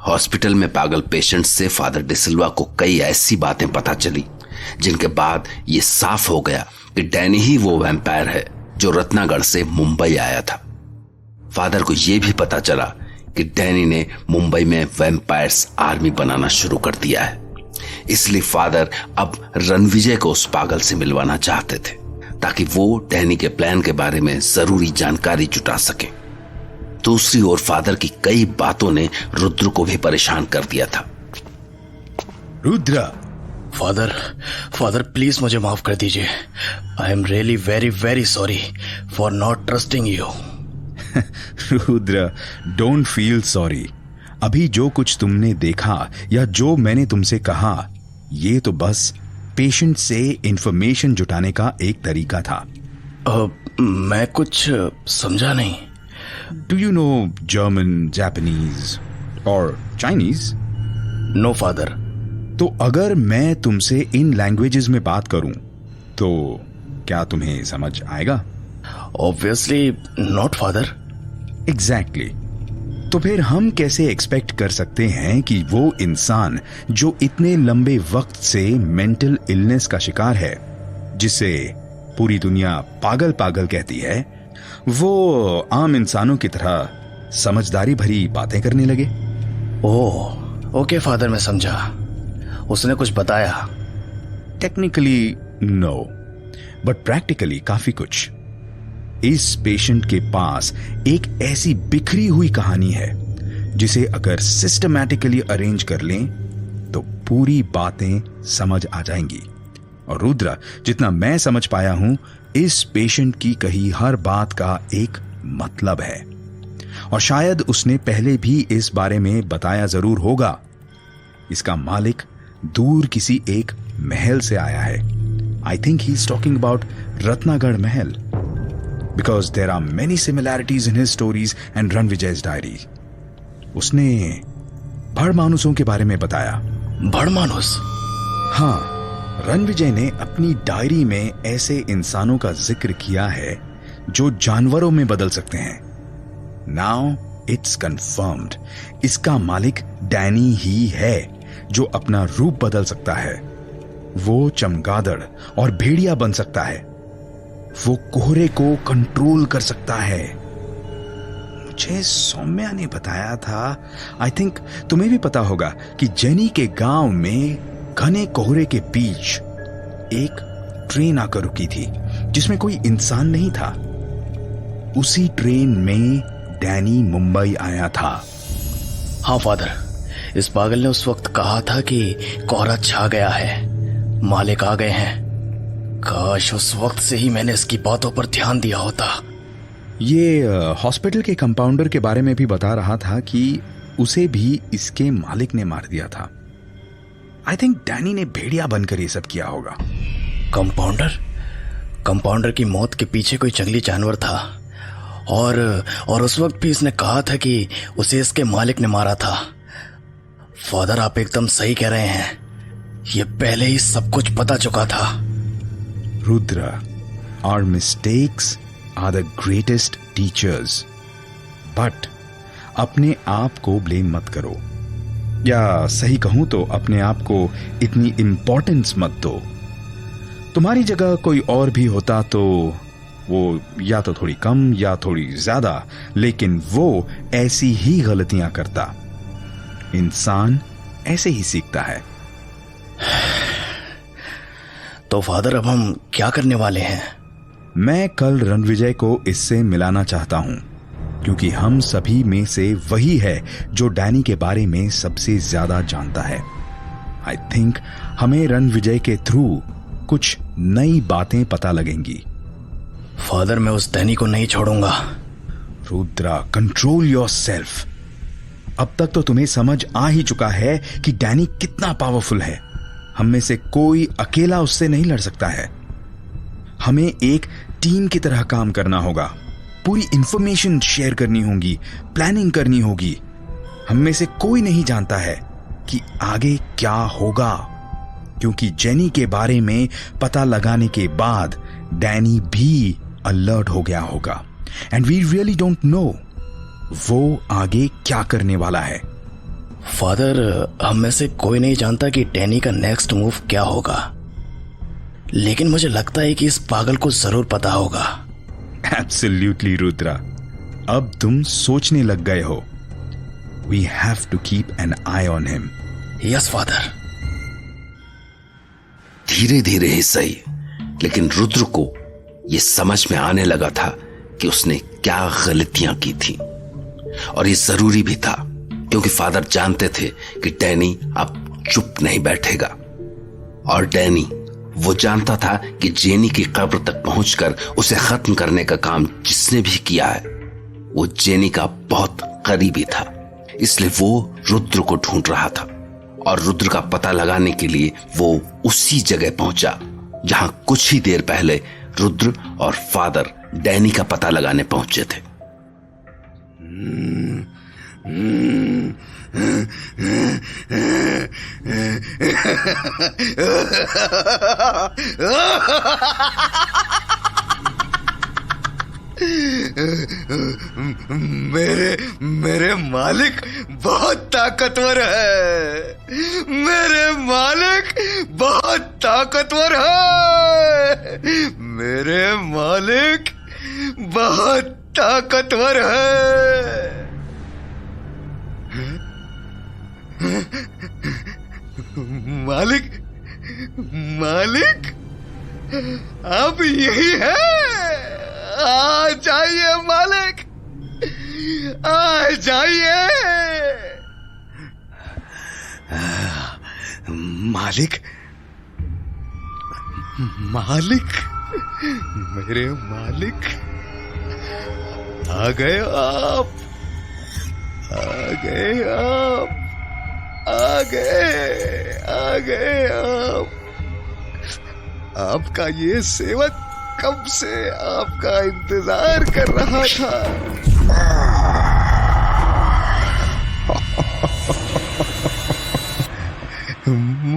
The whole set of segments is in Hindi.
हॉस्पिटल में पागल पेशेंट से फादर डिसिल्वा को कई ऐसी बातें पता चली जिनके बाद ये साफ हो गया कि डैनी ही वो वैम्पायर है जो रत्नागढ़ से मुंबई आया था। फादर को यह भी पता चला कि डैनी ने मुंबई में वैम्पायर्स आर्मी बनाना शुरू कर दिया है। इसलिए फादर अब रणविजय को उस पागल से मिलवाना चाहते थे ताकि वो डैनी के प्लान के बारे में जरूरी जानकारी जुटा सके। दूसरी ओर फादर की कई बातों ने रुद्र को भी परेशान कर दिया था। रुद्र, फादर प्लीज मुझे माफ कर दीजिए। I am really very very sorry for not trusting you. Rudra, don't feel sorry. अभी जो कुछ तुमने देखा या जो मैंने तुमसे कहा, ये तो बस पेशेंट से इंफॉर्मेशन जुटाने का एक तरीका था। मैं कुछ समझा नहीं। Do you know German, Japanese और चाइनीज? No father. तो अगर मैं तुमसे इन लैंग्वेजेस में बात करूं तो क्या तुम्हें समझ आएगा? Obviously not father. एग्जैक्टली। तो फिर हम कैसे एक्सपेक्ट कर सकते हैं कि वो इंसान जो इतने लंबे वक्त से मेंटल इलनेस का शिकार है, जिसे पूरी दुनिया पागल पागल कहती है, वो आम इंसानों की तरह समझदारी भरी बातें करने लगे? ओह ओके फादर, मैं समझा। उसने कुछ बताया? टेक्निकली नो, बट प्रैक्टिकली काफी कुछ। इस पेशेंट के पास एक ऐसी बिखरी हुई कहानी है जिसे अगर सिस्टमैटिकली अरेंज कर लें तो पूरी बातें समझ आ जाएंगी। और रुद्र, जितना मैं समझ पाया हूं, इस पेशेंट की कही हर बात का एक मतलब है, और शायद उसने पहले भी इस बारे में बताया जरूर होगा। इसका मालिक दूर किसी एक महल से आया है। I think he is talking about Ratnagarh Mahal, because there are many similarities in his stories and Ranvijay's diary. उसने भड़मानुसों के बारे में बताया। भड़मानुस? हाँ, रणविजय ने अपनी डायरी में ऐसे इंसानों का जिक्र किया है जो जानवरों में बदल सकते हैं। नाउ इट्स कंफर्म्ड, इसका मालिक डैनी ही है जो अपना रूप बदल सकता है। वो चमगादड़ और भेड़िया बन सकता है। वो कोहरे को कंट्रोल कर सकता है। मुझे सौम्या ने बताया था, आई थिंक तुम्हें भी पता होगा, कि जेनी के गांव में घने कोहरे के बीच एक ट्रेन आकर रुकी थी जिसमें कोई इंसान नहीं था। उसी ट्रेन में डैनी मुंबई आया था। हाँ फादर, इस पागल ने उस वक्त कहा था कि कोहरा छा गया है, मालिक आ गए हैं। काश उस वक्त से ही मैंने इसकी बातों पर ध्यान दिया होता। ये हॉस्पिटल के कंपाउंडर के बारे में भी बता रहा था कि उसे भी इसके मालिक ने मार दिया था। आई थिंक डैनी ने भेड़िया बनकर ये सब किया होगा। कंपाउंडर की मौत के पीछे कोई जंगली जानवर था, और उस वक्त भी इसने कहा था कि उसे इसके मालिक ने मारा था। फादर, आप एकदम सही कह रहे हैं। ये पहले ही सब कुछ पता चुका था। Rudra, our mistakes are the greatest teachers. But अपने आप को ब्लेम मत करो, या सही कहूं तो अपने आप को इतनी इंपॉर्टेंस मत दो। तुम्हारी जगह कोई और भी होता तो वो या तो थोड़ी कम या थोड़ी ज्यादा, लेकिन वो ऐसी ही गलतियां करता। इंसान ऐसे ही सीखता है। तो फादर, अब हम क्या करने वाले हैं? मैं कल रणविजय को इससे मिलाना चाहता हूं, क्योंकि हम सभी में से वही है जो डैनी के बारे में सबसे ज्यादा जानता है। आई थिंक हमें रणविजय के थ्रू कुछ नई बातें पता लगेंगी। फादर, मैं उस डैनी को नहीं छोड़ूंगा। Rudra, control yourself. अब तक तो तुम्हें समझ आ ही चुका है कि डैनी कितना पावरफुल है। हम में से कोई अकेला उससे नहीं लड़ सकता है। हमें एक टीम की तरह काम करना होगा, पूरी इंफॉर्मेशन शेयर करनी होगी, प्लानिंग करनी होगी। हम में से कोई नहीं जानता है कि आगे क्या होगा, क्योंकि जेनी के बारे में पता लगाने के बाद डैनी भी अलर्ट हो गया होगा, and we really don't know वो आगे क्या करने वाला है। फादर, हम में से कोई नहीं जानता कि डैनी का नेक्स्ट मूव क्या होगा, लेकिन मुझे लगता है कि इस पागल को जरूर पता होगा। एब्सोल्युटली रुद्रा, अब तुम सोचने लग गए हो। We have to keep an eye on him. Yes father. धीरे धीरे ही सही, लेकिन रुद्र को यह समझ में आने लगा था कि उसने क्या गलतियां की थी, और ये जरूरी भी था क्योंकि फादर जानते थे कि डैनी अब चुप नहीं बैठेगा। और डैनी वो जानता था कि जेनी की कब्र तक पहुंचकर उसे खत्म करने का काम जिसने भी किया है वो जेनी का बहुत करीबी था। इसलिए वो रुद्र को ढूंढ रहा था, और रुद्र का पता लगाने के लिए वो उसी जगह पहुंचा जहां कुछ ही देर पहले रुद्र और फादर डैनी का पता लगाने पहुंचे थे। मेरे मालिक बहुत ताकतवर है। मेरे मालिक बहुत ताकतवर है। मेरे मालिक बहुत ताकतवर है। मालिक, मालिक, आप यही है? आ जाइए मालिक, आ जाइए। मालिक, मालिक, मेरे मालिक, आ गए आप, आ गए आप, आ गए, आ गए आप। आपका ये सेवक कब से आपका इंतजार कर रहा था।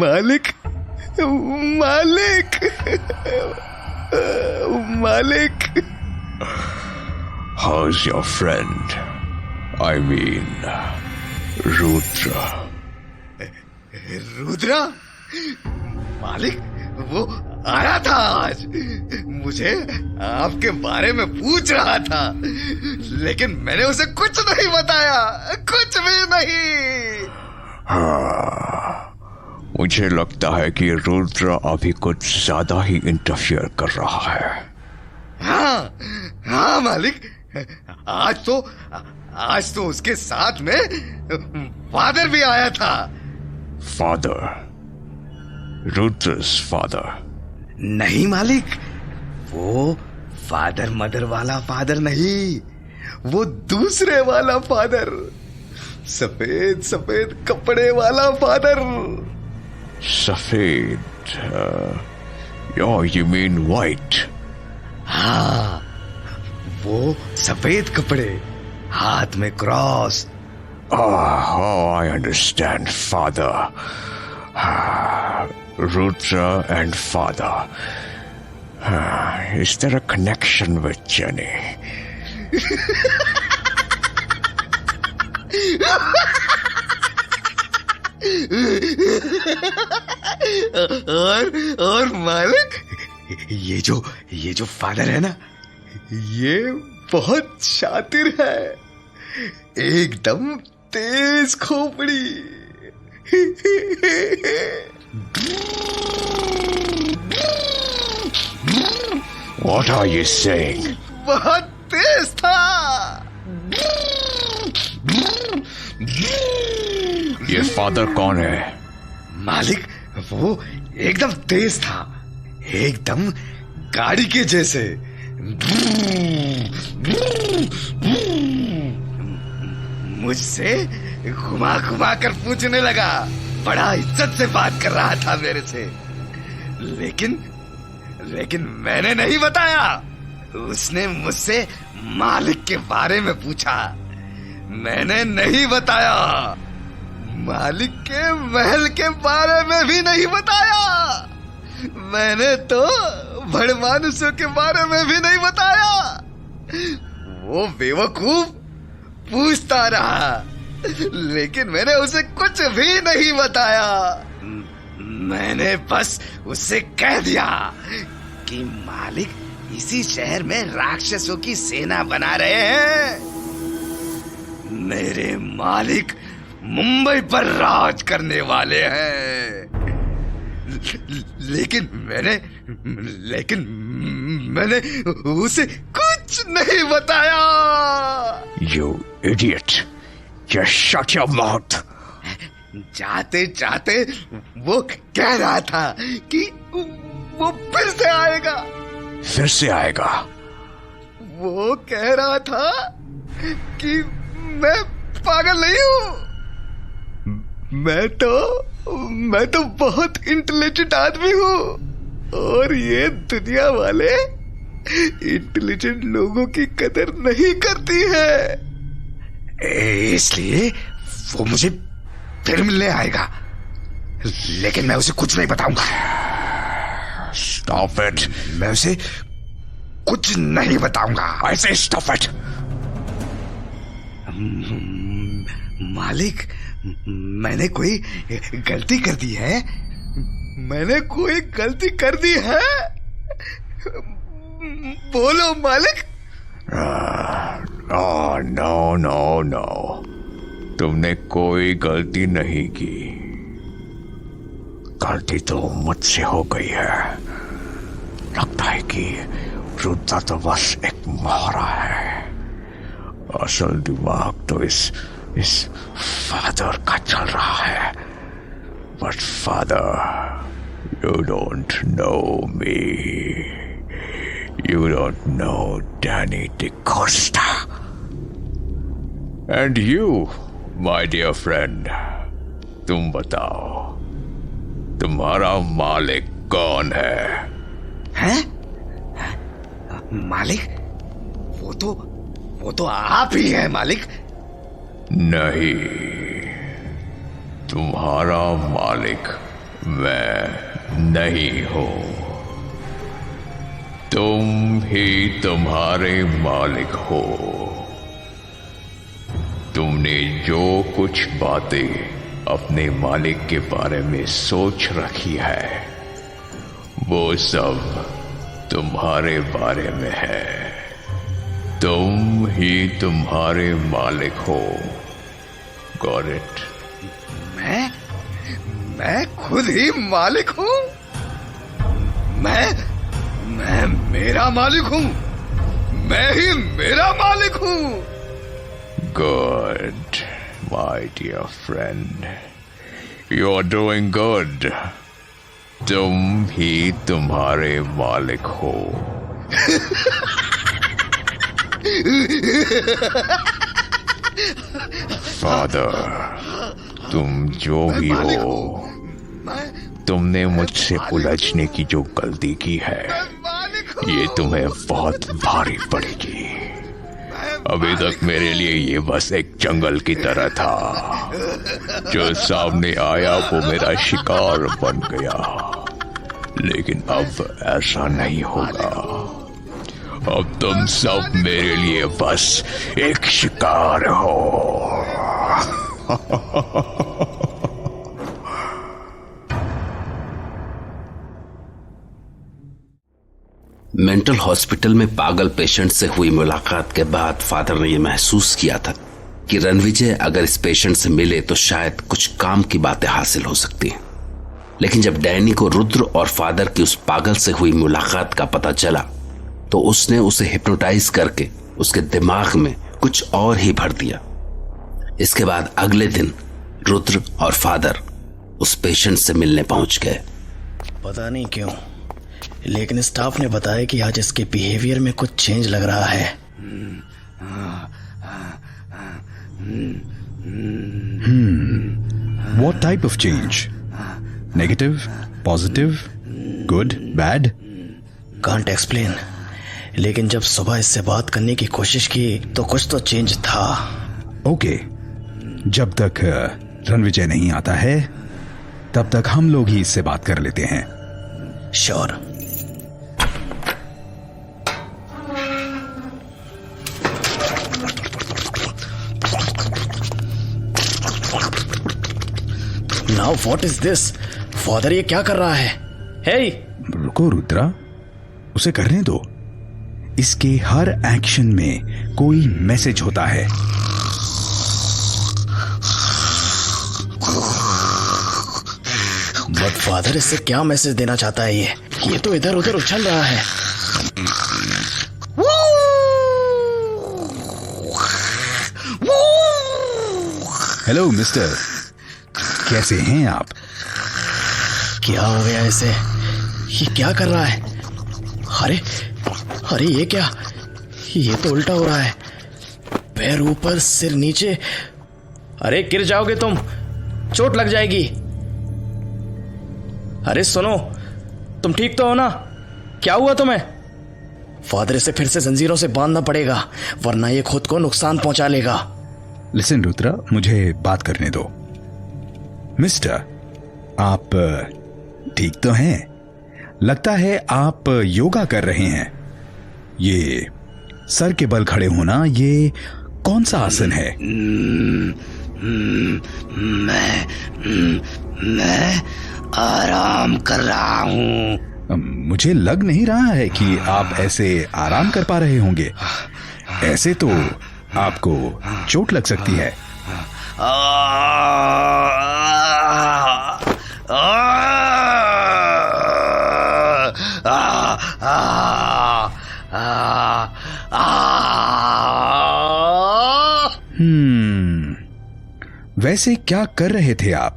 मालिक, मालिक, मालिक। How's your friend? I mean, Rudra. Rudra? मालिक, वो आया था आज, मुझे आपके बारे में पूछ रहा था, लेकिन मैंने उसे कुछ नहीं बताया, कुछ भी नहीं। हाँ, मुझे लगता है कि रुद्र अभी कुछ ज्यादा ही इंटरफियर कर रहा है। हाँ, हाँ मालिक, आज तो उसके साथ में फादर भी आया था। फादर? रुद्र's फादर? नहीं मालिक, वो फादर मदर वाला फादर नहीं, वो दूसरे वाला फादर, सफेद सफेद कपड़े वाला फादर। सफेद? you mean white? हाँ, वो सफेद कपड़े, हाथ में cross. Oh, I understand, father. Rudra and father. Is there a connection with Jenny? और मालिक, ये जो फादर है ना, ये बहुत शातिर है, एकदम तेज खोपड़ी। What are you saying? बहुत तेज था। ये फादर कौन है? मालिक, वो एकदम तेज था, एकदम गाड़ी के जैसे। मुझसे घुमा घुमा कर पूछने लगा, बड़ा इज्जत से बात कर रहा था मेरे से, लेकिन मैंने नहीं बताया। उसने मुझसे मालिक के बारे में पूछा, मैंने नहीं बताया। मालिक के महल के बारे में भी नहीं बताया। मैंने तो बड़े मानुसों के बारे में भी नहीं बताया। वो बेवकूफ पूछता रहा, लेकिन मैंने उसे कुछ भी नहीं बताया। मैंने बस उससे कह दिया कि मालिक इसी शहर में राक्षसों की सेना बना रहे हैं। मेरे मालिक मुंबई पर राज करने वाले हैं। लेकिन मैंने उसे कुछ नहीं बताया। You idiot! Just shut your mouth! जाते जाते वो कह रहा था कि वो फिर से आएगा। फिर से आएगा? वो कह रहा था कि मैं पागल नहीं हूँ। मैं तो बहुत इंटेलिजेंट आदमी हूँ और ये दुनिया वाले इंटेलिजेंट लोगों की कदर नहीं करती है। इसलिए वो मुझे फिर मिलने आएगा, लेकिन मैं उसे कुछ नहीं बताऊंगा। Stop it! मैं उसे कुछ नहीं बताऊंगा। I say stop it! मालिक, मैंने कोई गलती कर दी है? मैंने कोई गलती कर दी है? बोलो मालिक। No. तुमने कोई गलती नहीं की। गलती तो मुझसे हो गई है। लगता है कि रुद्रा तो बस एक मोहरा है। असल दिमाग तो इस फादर का चल रहा है। But father, you don't know me. You don't know Danny DaCosta. And you, my dear friend, तुम बताओ, तुम्हारा मालिक कौन है? हैं? मालिक? वो तो आप ही हैं मालिक। नहीं, तुम्हारा मालिक मैं नहीं हूं। तुम ही तुम्हारे मालिक हो। तुमने जो कुछ बातें अपने मालिक के बारे में सोच रखी है, वो सब तुम्हारे बारे में है। तुम ही तुम्हारे मालिक हो। Got it? मैं खुद ही मालिक हूँ। मैं मेरा मालिक हूँ। मैं ही मेरा मालिक हूँ। Good, my dear friend. You're doing good. तुम ही तुम्हारे मालिक हो। फादर, तुम जो भी हो, तुमने मुझसे उलझने की जो गलती की है, ये तुम्हें बहुत भारी पड़ेगी। अभी तक मेरे लिए ये बस एक जंगल की तरह था। जो सामने आया वो मेरा शिकार बन गया। लेकिन अब ऐसा नहीं होगा। अब तुम सब मेरे लिए बस एक शिकार हो। मेंटल हॉस्पिटल में पागल पेशेंट से हुई मुलाकात के बाद फादर ने यह महसूस किया था कि रणविजय अगर इस पेशेंट से मिले तो शायद कुछ काम की बातें हासिल हो सकती हैं। लेकिन जब डैनी को रुद्र और फादर की उस पागल से हुई मुलाकात का पता चला तो उसने उसे हिप्नोटाइज करके उसके दिमाग में कुछ और ही भर दिया। इसके बाद अगले दिन रुद्र और फादर उस पेशेंट से मिलने पहुंच गए। पता नहीं क्यों, लेकिन स्टाफ ने बताया कि आज इसके बिहेवियर में कुछ चेंज लग रहा है। What type of change? Negative? Positive? Good? Bad? Can't explain. लेकिन जब सुबह इससे बात करने की कोशिश की तो कुछ तो चेंज था। ओके, जब तक रणविजय नहीं आता है तब तक हम लोग ही इससे बात कर लेते हैं। Sure. Now what is this? Father ये क्या कर रहा है? हे रुको रुद्रा, उसे करने दो। इसके हर एक्शन में कोई मैसेज होता है। बट फादर इससे क्या मैसेज देना चाहता है? ये तो इधर उधर उछल रहा है। हेलो मिस्टर, कैसे हैं आप? क्या हो गया इसे? ये क्या कर रहा है? अरे अरे ये क्या? ये तो उल्टा हो रहा है। पैर ऊपर सिर नीचे। अरे गिर जाओगे तुम, चोट लग जाएगी। अरे सुनो, तुम ठीक तो हो ना? क्या हुआ तुम्हें? फादर इसे फिर से जंजीरों से बांधना पड़ेगा, वरना ये खुद को नुकसान पहुंचा लेगा। लिसन रुद्रा, मुझे बात करने दो। मिस्टर, आप ठीक तो हैं? लगता है आप योगा कर रहे हैं। ये सर के बल खड़े होना, ये कौन सा आसन है? मैं आराम कर रहा हूं। मुझे लग नहीं रहा है कि आप ऐसे आराम कर पा रहे होंगे। ऐसे तो आपको चोट लग सकती है। वैसे क्या कर रहे थे आप?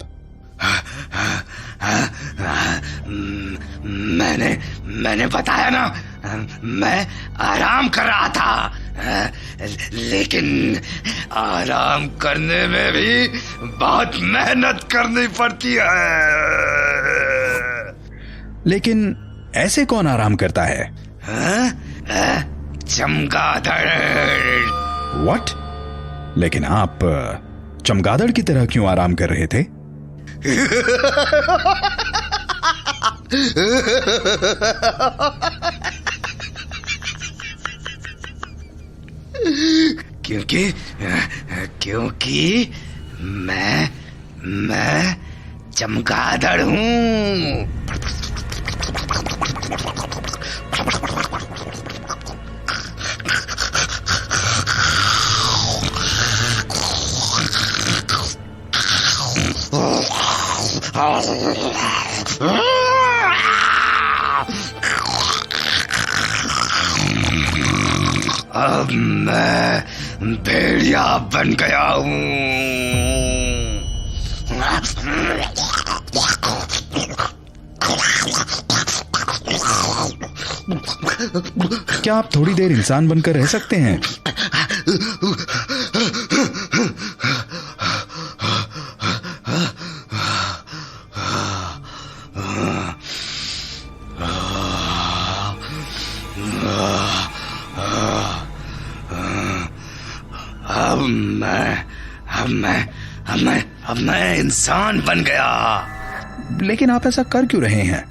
मैंने बताया ना, मैं आराम कर रहा था। लेकिन आराम करने में भी बहुत मेहनत करनी पड़ती है। लेकिन ऐसे कौन आराम करता है? चमगादड़। What? लेकिन आप चमगादड़ की तरह क्यों आराम कर रहे थे? क्योंकि मैं चमगादड़ हूं। अब मैं भेड़िया बन गया हूं। क्या आप थोड़ी देर इंसान बनकर रह सकते हैं? अब मैं इंसान बन गया। लेकिन आप ऐसा कर क्यों रहे हैं?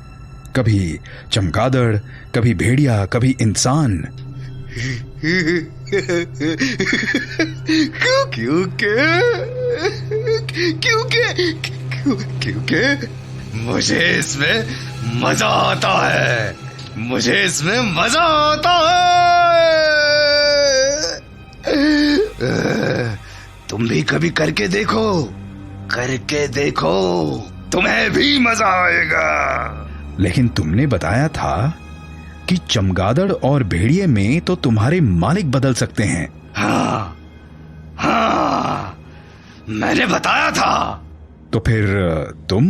कभी चमगादड़, कभी भेड़िया, कभी इंसान। क्योंकि मुझे इसमें मजा आता है। मुझे इसमें मजा आता है। तुम भी कभी करके देखो, तुम्हें भी मजा आएगा। लेकिन तुमने बताया था कि चमगादड़ और भेड़िए में तो तुम्हारे मालिक बदल सकते हैं। हाँ, मैंने बताया था। तो फिर तुम?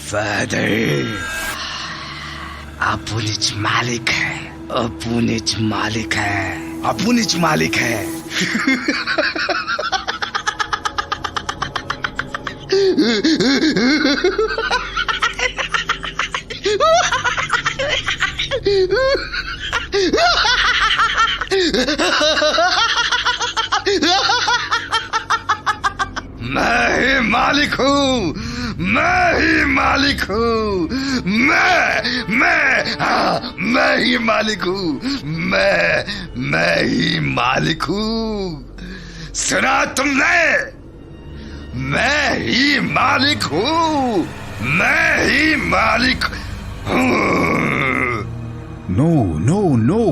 फादर अपुनिच मालिक है। मैं ही मालिक हूँ। मैं ही मालिक हूँ। मैं ही मालिक हूँ। मैं ही मालिक हूँ। सुना तुमने? मैं ही मालिक हूँ। मैं ही मालिक हूँ। नो नो नो,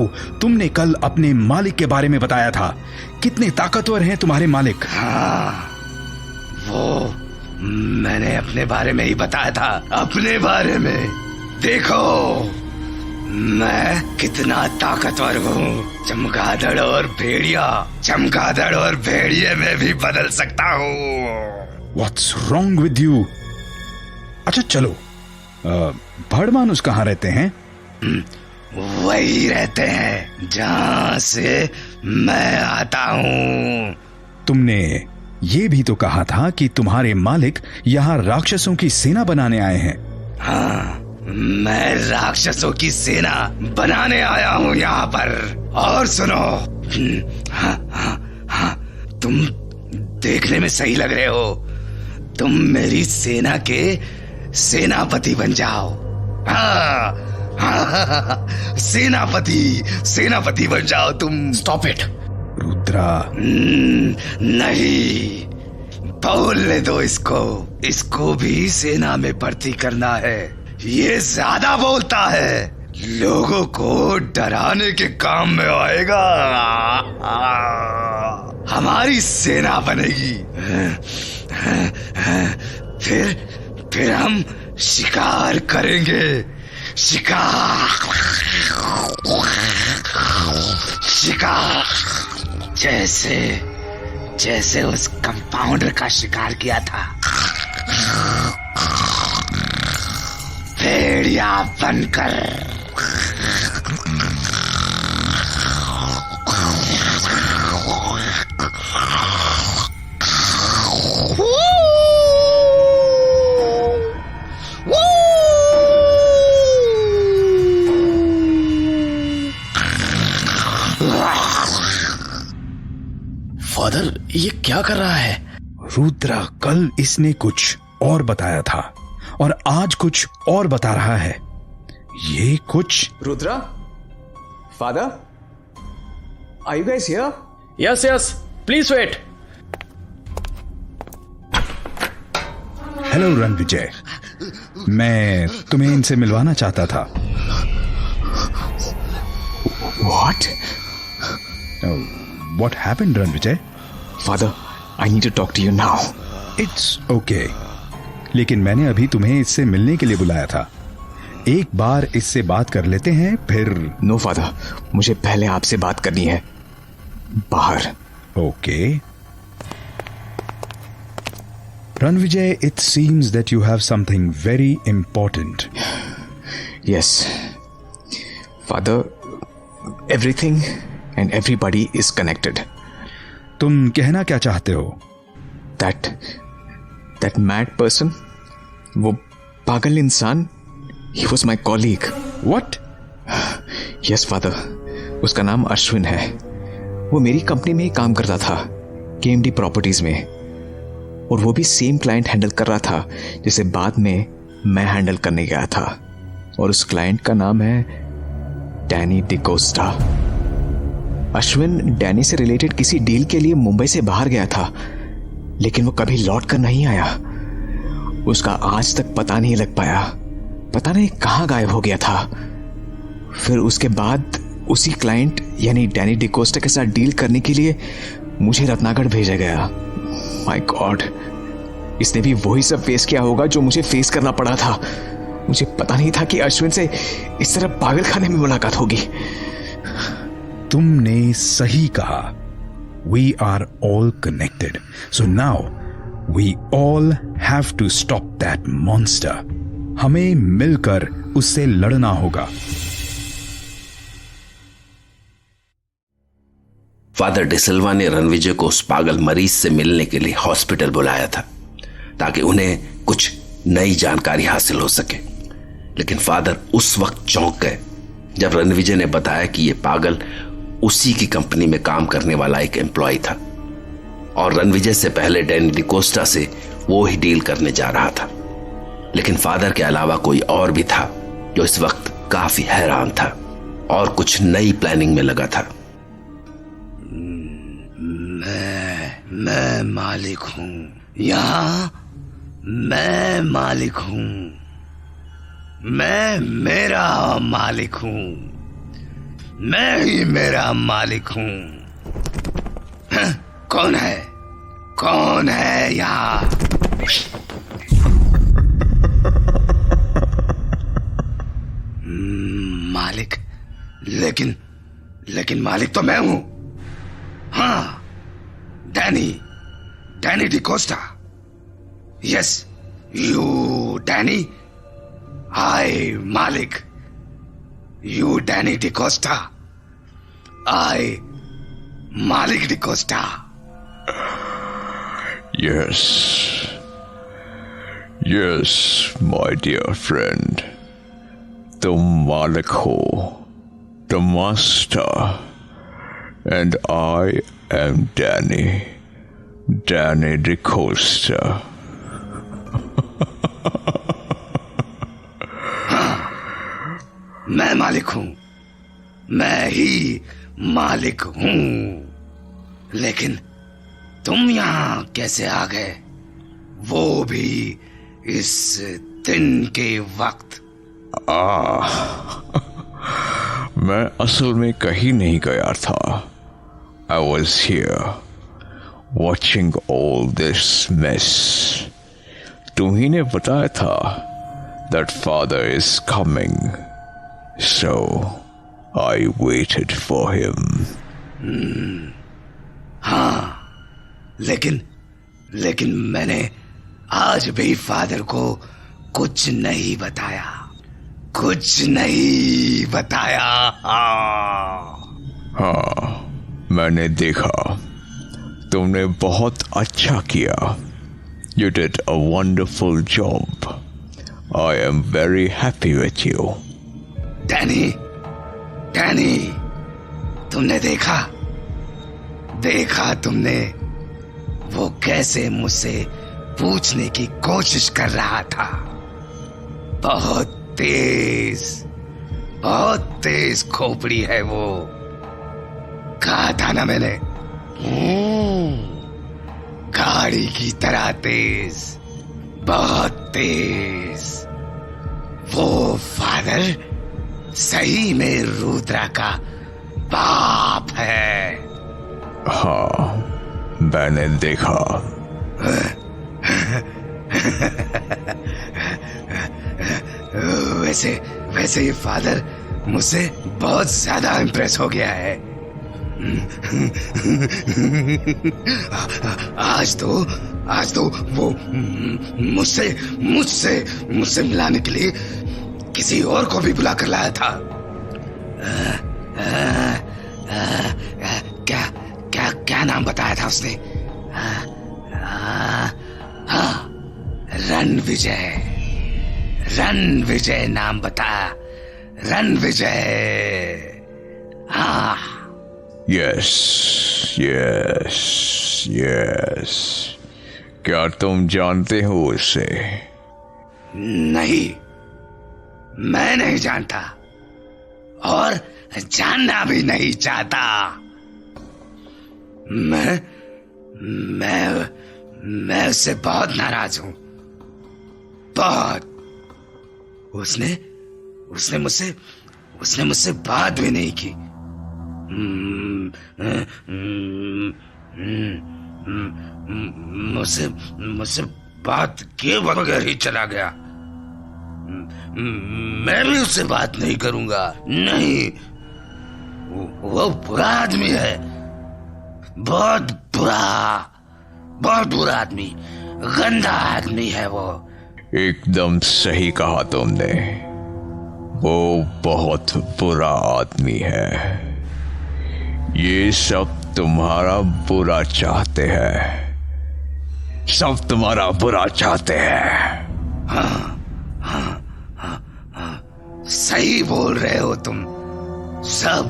तुमने कल अपने मालिक के बारे में बताया था। कितने ताकतवर हैं तुम्हारे मालिक? हाँ, वो मैंने अपने बारे में ही बताया था। अपने बारे में। देखो मैं कितना ताकतवर हूँ। चमगादड़ और भेड़िए में भी बदल सकता हूँ। What's wrong with you? अच्छा चलो, भड़ मानुस कहाँ रहते हैं? वही रहते हैं जहाँ से मैं आता हूँ। तुमने ये भी तो कहा था कि तुम्हारे मालिक यहाँ राक्षसों की सेना बनाने आए हैं। हाँ, मैं राक्षसों की सेना बनाने आया हूँ यहाँ पर। और सुनो, हाँ, तुम देखने में सही लग रहे हो। तुम मेरी सेना के सेनापति बन जाओ। हाँ, सेनापति बन जाओ तुम। Stop it Rudra. नहीं, बोलने दो इसको भी सेना में भर्ती करना है। ये ज्यादा बोलता है, लोगों को डराने के काम में आएगा। हमारी सेना बनेगी। फिर हम शिकार करेंगे। शिकार जैसे उस कंपाउंडर का शिकार किया था, भेड़िया बनकर। फादर, ये क्या कर रहा है? रुद्रा, कल इसने कुछ और बताया था और आज कुछ और बता रहा है। ये कुछ। Rudra? Father? Are you guys here? Yes, please wait. Hello Ranvijay, मैं तुम्हें इनसे मिलवाना चाहता था। What? What happened, Ranvijay? Father, I need to talk to you now. It's okay. लेकिन मैंने अभी तुम्हें इससे मिलने के लिए बुलाया था। एक बार इससे बात कर लेते हैं, फिर। No, Father. मुझे पहले आपसे बात करनी है। बाहर। Okay. Ranvijay, it seems that you have something very important. Yes. Father, everything and everybody is connected. तुम कहना क्या चाहते हो? That mad person, वो पागल इंसान, he was my colleague. What? Yes, Father. उसका नाम अश्विन है। वो मेरी कंपनी में ही काम करता था, KMD प्रॉपर्टीज में, और वो भी सेम क्लाइंट हैंडल कर रहा था जिसे बाद में मैं हैंडल करने गया था। और उस क्लाइंट का नाम है डैनी डिकोस्टा। अश्विन डैनी से रिलेटेड किसी डील के लिए मुंबई से बाहर गया था, लेकिन वो कभी लौट कर नहीं आया। उसका आज तक पता नहीं लग पाया। पता नहीं कहाँ गायब हो गया था। फिर उसके बाद उसी क्लाइंट यानी डैनी डिकोस्टा के साथ डील करने के लिए मुझे रत्नागढ़ भेजा गया। माय गॉड, इसने भी वही सब फेस किया होगा जो मुझे फेस करना पड़ा था। मुझे पता नहीं था कि अश्विन से इस तरह पागल खाने में मुलाकात होगी। तुमने सही कहा। We are all connected. So now we all have to stop that monster. हमें मिलकर उससे लड़ना होगा। फादर डिसिल्वा ने रणविजय को उस पागल मरीज से मिलने के लिए हॉस्पिटल बुलाया था ताकि उन्हें कुछ नई जानकारी हासिल हो सके। लेकिन फादर उस वक्त चौंक गए जब रणविजय ने बताया कि यह पागल उसी की कंपनी में काम करने वाला एक एम्प्लॉय था और रणविजय से पहले डैनी डिकोस्टा से वो ही डील करने जा रहा था। लेकिन फादर के अलावा कोई और भी था जो इस वक्त काफी हैरान था और कुछ नई प्लानिंग में लगा था। मैं मालिक हूं, यहां मैं मालिक हूं, मैं मेरा मालिक हूं, मैं ही मेरा मालिक हूं। कौन है, कौन है यहाँ? मालिक? लेकिन मालिक तो मैं हूं। हाँ, Danny D'Costa. Yes, you Danny, I मालिक। यू डैनी डिकोस्टा, आई मालिक D'Costa. Yes, my dear friend. तुम मालिक हो, the master, and I am Danny DeCosta. मैं मालिक हूं, मैं ही मालिक हूं। लेकिन तुम यहां कैसे आ गए, वो भी इस दिन के वक्त? मैं असल में कहीं नहीं गया था। I was here watching all this mess. तुम्ही ने बताया था that father is coming, so I waited for him. हाँ, लेकिन मैंने आज भी फादर को कुछ नहीं बताया, कुछ नहीं बताया। हाँ, मैंने देखा, तुमने बहुत अच्छा किया। You did a wonderful job. I am very happy with you. Danny, तुमने देखा तुमने वो कैसे मुझसे पूछने की कोशिश कर रहा था। बहुत तेज खोपड़ी है वो। कहा था ना मैंने, गाड़ी की तरह तेज, बहुत तेज। वो फादर सही में रुद्रा का बाप है। हाँ, मैंने देखा। वैसे ये फादर मुझसे बहुत ज्यादा इम्प्रेस हो गया है। आज तो वो मुझसे मिलाने के लिए किसी और को भी बुला कर लाया था। क्या नाम बताया था उसने? रणविजय नाम बताया। रणविजय। हाँ। यस। क्या तुम जानते हो उसे? नहीं, मैं नहीं जानता और जानना भी नहीं चाहता। मैं उससे बहुत नाराज हूं, बहुत। उसने मुझसे बात भी नहीं की। मुझसे बात किए बगैर ही चला गया। मैं भी उससे बात नहीं करूंगा। नहीं, वो बुरा आदमी है, बहुत बुरा आदमी, गंदा आदमी है वो। एकदम सही कहा तुमने, वो बहुत बुरा आदमी है। ये सब तुम्हारा बुरा चाहते हैं, सब तुम्हारा बुरा चाहते हैं। हाँ, सही बोल रहे हो तुम सब।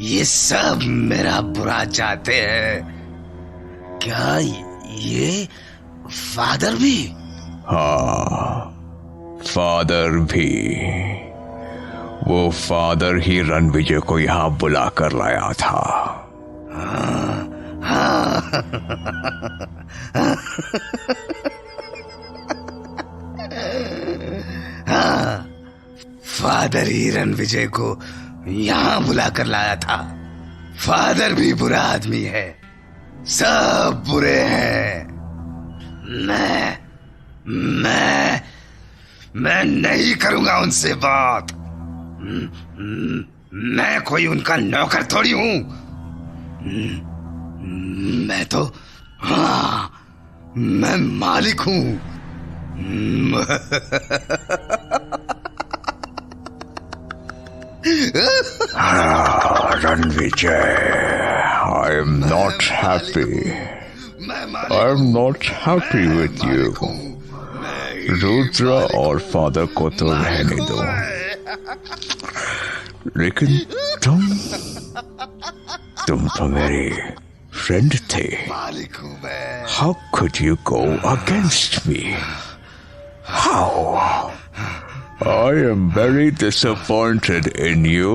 ये सब मेरा बुरा चाहते हैं। क्या ये फादर भी? हाँ, फादर भी। वो फादर ही रणविजय को यहां बुला कर लाया था। फादर ही रणविजय को यहां बुला कर लाया था। फादर भी बुरा आदमी है, सब बुरे हैं। मैं नहीं करूंगा उनसे बात। मैं कोई उनका नौकर थोड़ी हूं। मैं तो, हाँ, मैं मालिक हूं। Ranvijay, I am not happy. I am not happy with you. Rudra और फादर को तो रहने दो, लेकिन तुम तो मेरे फ्रेंड थे। How could you go against me? How? I am very disappointed in you.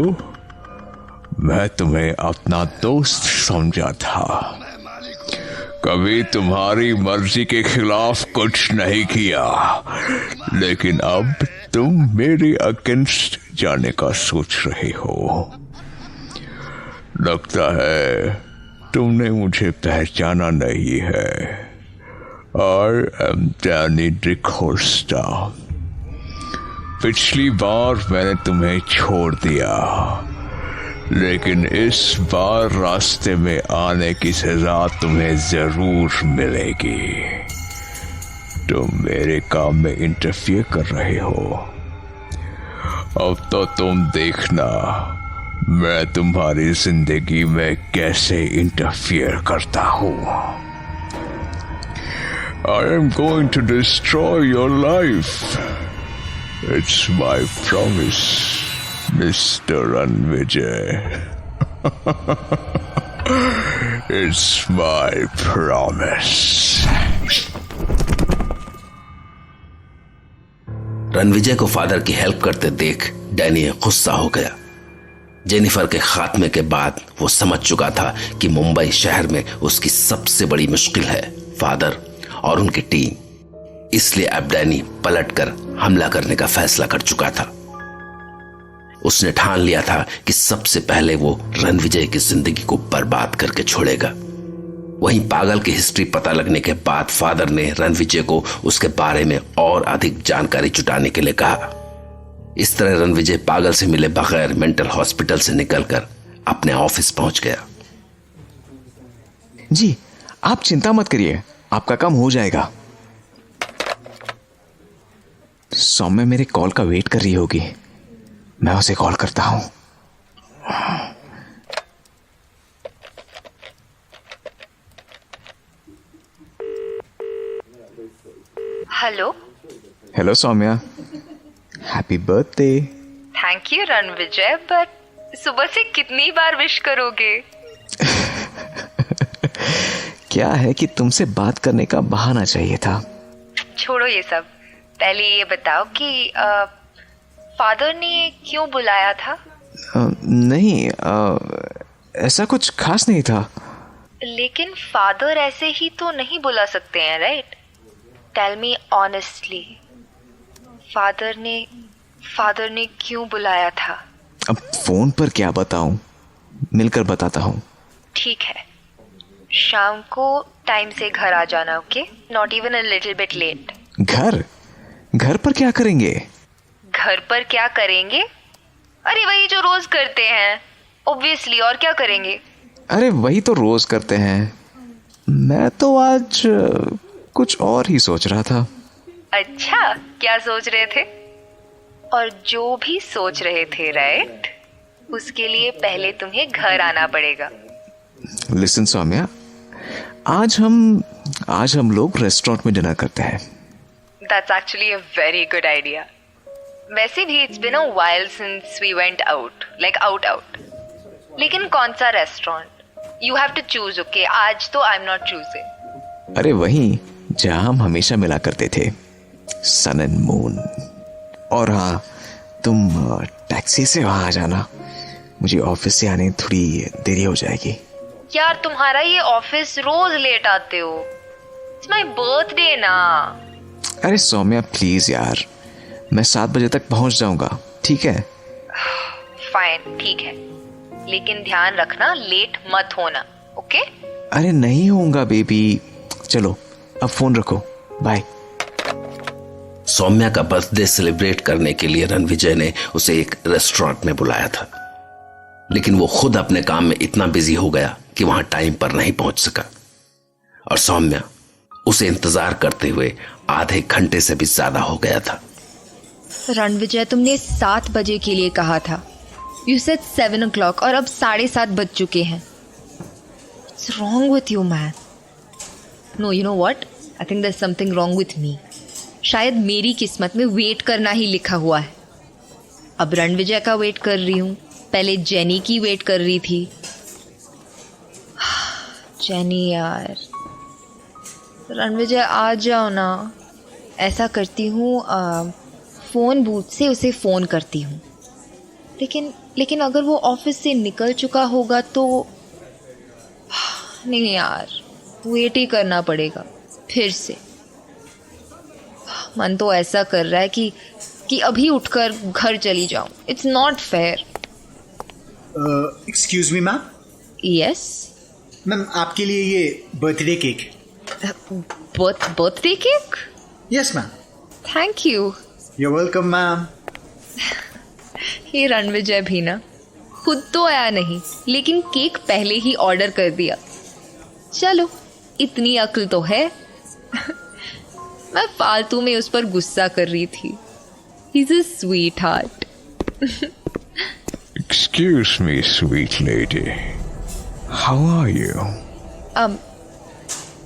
मैं तुम्हें अपना दोस्त समझा था, कभी तुम्हारी मर्जी के खिलाफ कुछ नहीं किया, लेकिन अब तुम मेरे अगेंस्ट जाने का सोच रहे हो। लगता है तुमने मुझे पहचाना नहीं है। I am Danny DaCosta। पिछली बार मैंने तुम्हें छोड़ दिया, लेकिन इस बार रास्ते में आने की सजा तुम्हें जरूर मिलेगी। तुम मेरे काम में इंटरफियर कर रहे हो। अब तो तुम देखना मैं तुम्हारी जिंदगी में कैसे इंटरफियर करता हूं। I am going to destroy your life. It's my promise, Mr. Ranvijay. It's my promise. Ranvijay को फादर की हेल्प करते देख डैनी गुस्सा हो गया। जेनिफर के खात्मे के बाद वो समझ चुका था कि मुंबई शहर में उसकी सबसे बड़ी मुश्किल है फादर और उनकी टीम। इसलिए अब डैनी पलटकर हमला करने का फैसला कर चुका था। उसने ठान लिया था कि सबसे पहले वो रणविजय की जिंदगी को बर्बाद करके छोड़ेगा। वहीं पागल की हिस्ट्री पता लगने के बाद फादर ने रणविजय को उसके बारे में और अधिक जानकारी जुटाने के लिए कहा। इस तरह रणविजय पागल से मिले बगैर मेंटल हॉस्पिटल से निकलकर अपने ऑफिस पहुंच गया। जी, आप चिंता मत करिए, आपका काम हो जाएगा। सौम्य मेरे कॉल का वेट कर रही होगी, मैं उसे कॉल करता हूं। Hello. Hello Saumya, happy birthday. Thank you Ranvijay, but सुबह से कितनी बार विश करोगे? क्या है कि तुमसे बात करने का बहाना चाहिए था। छोड़ो ये सब, पहले ये बताओ कि फादर ने क्यों बुलाया था? नहीं, ऐसा कुछ खास नहीं था। लेकिन फादर ऐसे ही तो नहीं बुला सकते हैं, right? Tell me honestly, father ने क्यों बुलाया था? अब फोन पर क्या बताऊं, मिलकर बताता हूं। ठीक है, शाम को टाइम से घर आ जाना, okay? Not even a little bit late. घर पर क्या करेंगे? घर पर क्या करेंगे? अरे वही जो रोज करते हैं, ऑब्वियसली, और क्या करेंगे? अरे वही तो रोज करते हैं। मैं तो आज कुछ और ही सोच रहा था। अच्छा, क्या सोच रहे थे? और जो भी सोच रहे थे, राइट, उसके लिए पहले तुम्हें घर आना पड़ेगा। लिसन सौम्या, आज हम लोग रेस्टोरेंट में डिनर करते हैं। That's actually a very good idea. वैसे भी it's been a while since we went out, like out. लेकिन कौन सा restaurant? You have to choose, okay? आज तो I'm not choosing. अरे वहीं जहां हम हमेशा मिला करते थे, सन एंड मून। और हाँ, तुम टैक्सी से वहां आ जाना, मुझे ऑफिस से आने थोड़ी देरी हो जाएगी। यार तुम्हारा ये ऑफिस रोज लेट आते हो। इट्स माय बर्थडे ना। अरे सौम्या प्लीज यार, मैं 7 बजे तक पहुंच जाऊंगा, ठीक है? फाइन, ठीक है, लेकिन ध्यान रखना लेट मत होना, ओके? अरे नहीं होऊंगा बेबी। चलो अब फोन रखो, बाय। सौम्या का बर्थडे सेलिब्रेट करने के लिए रणविजय ने उसे एक रेस्टोरेंट में बुलाया था, लेकिन वो खुद अपने काम में इतना बिजी हो गया कि वहां टाइम पर नहीं पहुंच सका और सौम्या उसे इंतजार करते हुए आधे घंटे से भी ज्यादा हो गया था। रणविजय, तुमने 7 बजे के लिए कहा था। यू सेड 7 o'clock और अब 7:30 बज चुके हैं। What's wrong with you, man? No, you know what? I think there's something wrong with me. शायद मेरी किस्मत में वेट करना ही लिखा हुआ है। अब रणविजय का वेट कर रही हूँ, पहले जेनी की वेट कर रही थी। जेनी यार, रणविजय आ जाओ ना। ऐसा करती हूँ, फ़ोन बूथ से उसे फ़ोन करती हूँ, लेकिन अगर वो ऑफिस से निकल चुका होगा तो नहीं यार, वेट ही करना पड़ेगा फिर से। मन तो ऐसा कर रहा है कि अभी उठकर घर चली जाऊं। It's not fair. Excuse me ma'am. Yes ma'am, आपके लिए ये birthday cake. Birthday cake? Yes ma'am. Thank you. You welcome ma'am. ये रणविजय भी ना, खुद तो आया नहीं लेकिन केक पहले ही ऑर्डर कर दिया। चलो, इतनी अक्ल तो है। मैं फालतू में उस पर गुस्सा कर रही थी। He's a sweetheart. Excuse me, sweet lady. How are you?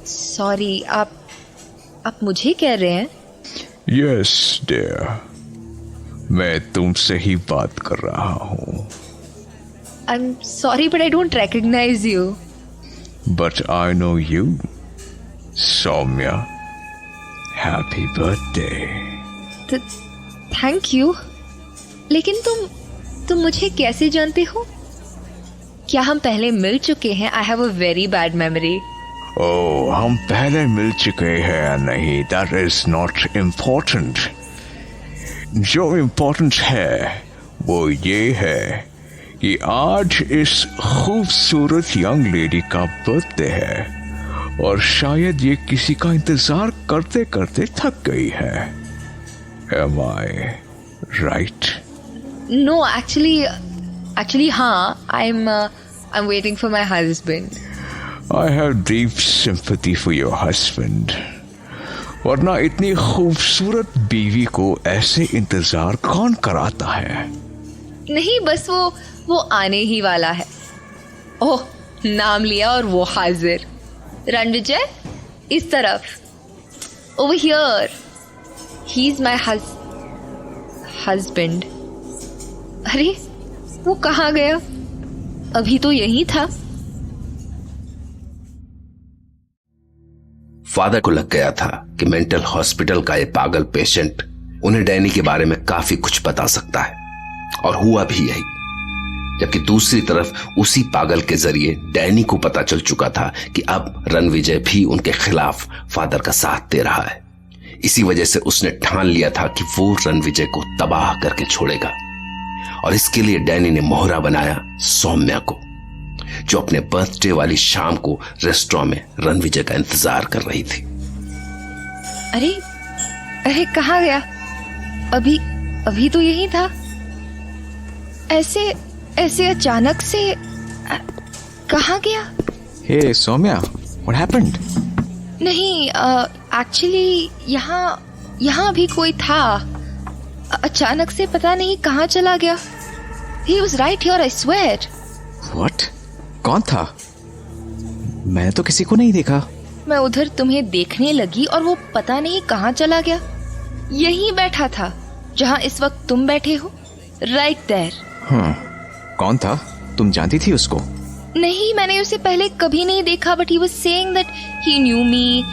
Sorry, आप मुझे कह रहे हैं? Yes, dear. मैं तुमसे ही बात कर रहा हूँ। I'm sorry, but I don't recognize you. But I know you, Soumya. Happy birthday. Thank you. लेकिन तुम मुझे कैसे जानते हो? क्या हम पहले मिल चुके हैं? I have a very bad memory. Oh, हम पहले मिल चुके हैं या नहीं, that is not important. जो important है वो ये है कि आज इस खूबसूरत यंग लेडी का बर्थडे है और शायद ये किसी का इंतजार करते करते थक गई है। Am I right? No, actually हाँ, I'm waiting for my husband. I have deep sympathy for your husband. वरना इतनी खूबसूरत बीवी को ऐसे इंतजार कौन कराता है? नहीं, बस वो आने ही वाला है। ओह, नाम लिया और वो हाजिर। रणविजय, इस तरफ, over here. He's my husband. अरे, वो कहाँ गया? अभी तो यही था। फादर को लग गया था कि मेंटल हॉस्पिटल का ये पागल पेशेंट उन्हें डैनी के बारे में काफी कुछ बता सकता है, और हुआ भी यही। जबकि दूसरी तरफ उसी पागल के जरिए डैनी को पता चल चुका था कि अब रणविजय भी उनके खिलाफ फादर का साथ दे रहा है। इसी वजह से उसने ठान लिया था कि वो रणविजय को तबाह करके छोड़ेगा, और इसके लिए डैनी ने मोहरा बनाया सौम्या को, जो अपने बर्थडे वाली शाम को रेस्टोरेंट में रणविजय का इंतजार कर रही थी। अरे कहाँ गया? अभी तो यही था। ऐसे अचानक से कहाँ गया? हे सौम्या, व्हाट हैपेंड? नहीं, एक्चुअली यहाँ भी कोई था। अचानक से पता नहीं कहाँ चला गया। He was right here, I swear. What? कौन था? मैं तो किसी को नहीं देखा। मैं उधर तुम्हें देखने लगी और वो पता नहीं कहाँ चला गया। यहीं बैठा था जहाँ इस वक्त तुम बैठे हो, right there. कौन था? तुम जानती थी उसको? नहीं, मैंने उसे पहले कभी नहीं देखा, but he was saying that he knew me,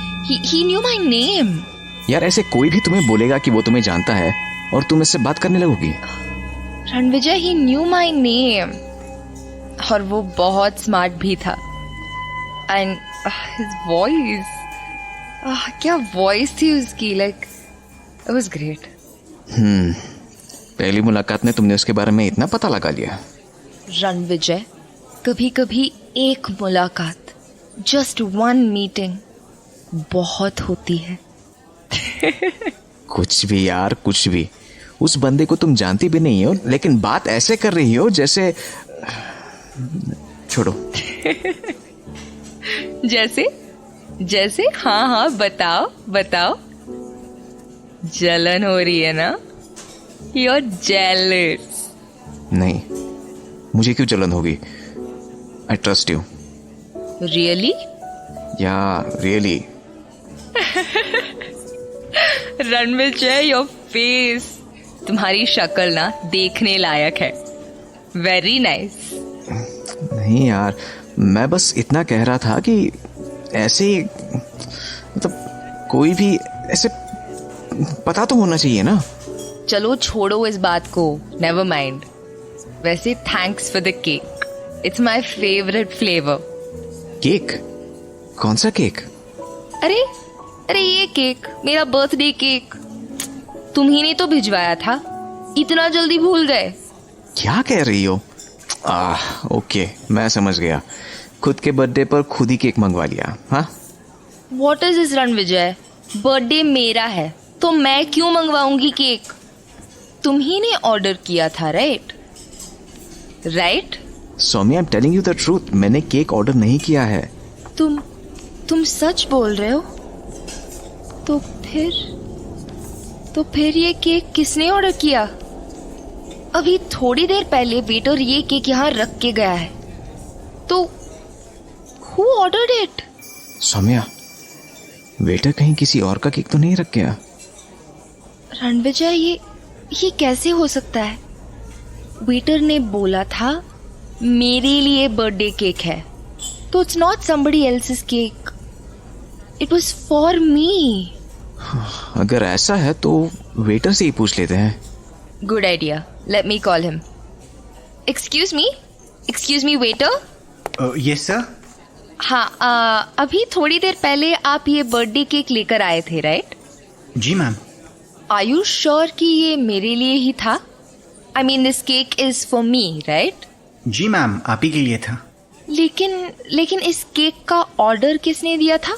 he knew my name. यार ऐसे कोई भी तुम्हें बोलेगा कि वो तुम्हें जानता है और तुम इससे बात करने लगोगी? रणविजय, ही न्यू माई नेम, और वो बहुत स्मार्ट भी था। एंड हिज वॉइस, क्या वॉइस थी उसकी, लाइक इट वाज ग्रेट। पहली मुलाकात में तुमने उसके बारे में इतना पता लगा लिया? रणविजय, कभी कभी एक मुलाकात, जस्ट वन मीटिंग बहुत होती है। कुछ भी यार, कुछ भी। उस बंदे को तुम जानती भी नहीं हो, लेकिन बात ऐसे कर रही हो जैसे... छोड़ो। जैसे जैसे हाँ हाँ, बताओ बताओ। जलन हो रही है ना? You're jealous. नहीं, मुझे क्यों जलन होगी? I trust you. Really? या रियली? रणविजय, योर फेस, तुम्हारी शक्ल ना देखने लायक है। Very nice. नहीं यार, मैं बस इतना कह रहा था कि ऐसे मतलब कोई भी ऐसे पता तो होना चाहिए ना। चलो छोड़ो इस बात को, नेवर माइंड। वैसे thanks for the cake, it's my favourite flavour. Cake? कौन सा केक? अरे अरे, ये केक, मेरा बर्थडे केक, तुम ही ने तो भिजवाया था। इतना जल्दी भूल गए? क्या कह रही हो? ओके, मैं समझ गया। खुद के बर्थडे पर खुद ही केक मंगवा लिया, हाँ? What is this, Ranvijay? Birthday मेरा है तो मैं क्यों मंगवाऊंगी केक? तुम ही ने ऑर्डर किया था, right? Right? Saumya, I am telling you the truth, मैंने केक ऑर्डर नहीं किया है। तुम सच बोल रहे हो? तो फिर ये केक किसने ऑर्डर किया? अभी थोड़ी देर पहले वेटर ये केक यहाँ रख के गया है, तो who ordered it? Saumya, waiter कहीं किसी और का केक तो नहीं रख गया? रणविजय, ये कैसे हो सकता है? वेटर ने बोला था मेरे लिए बर्थडे केक है, तो it's not somebody else's cake, it was for me. अगर ऐसा है तो वेटर से ही पूछ लेते हैं। Good idea, let me call him. Excuse me waiter. Yes sir. हाँ, अभी थोड़ी देर पहले आप ये बर्थडे केक लेकर आए थे, राइट? जी मैम। आर यू श्योर कि ये मेरे लिए ही था? I mean this cake is for me, right? जी मैम, आप ही के लिए था। लेकिन इस केक का ऑर्डर किसने दिया था?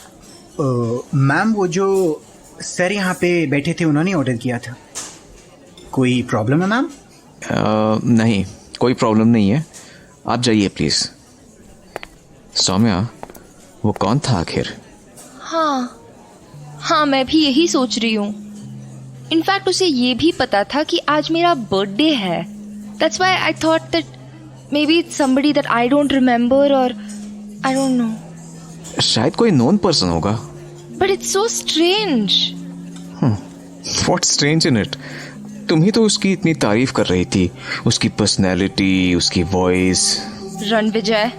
मैम, वो जो सर यहाँ पे बैठे थे उन्होंने ऑर्डर किया था। कोई प्रॉब्लम है मैम? नहीं, कोई प्रॉब्लम नहीं है, आप जाइए प्लीज। सौम्या, वो कौन था आखिर? हाँ, मैं भी यही सोच रही हूँ। इनफैक्ट उसे ये भी पता था कि आज मेरा बर्थडे है। That's why I thought that may be it's somebody that I don't remember, और आई डोंट नो। शायद कोई नोन पर्सन होगा। But it's so strange. What strange in it? तुम ही तो उसकी इतनी तारीफ कर रही थी, उसकी पर्सनैलिटी, उसकी वॉइस। रणविजय,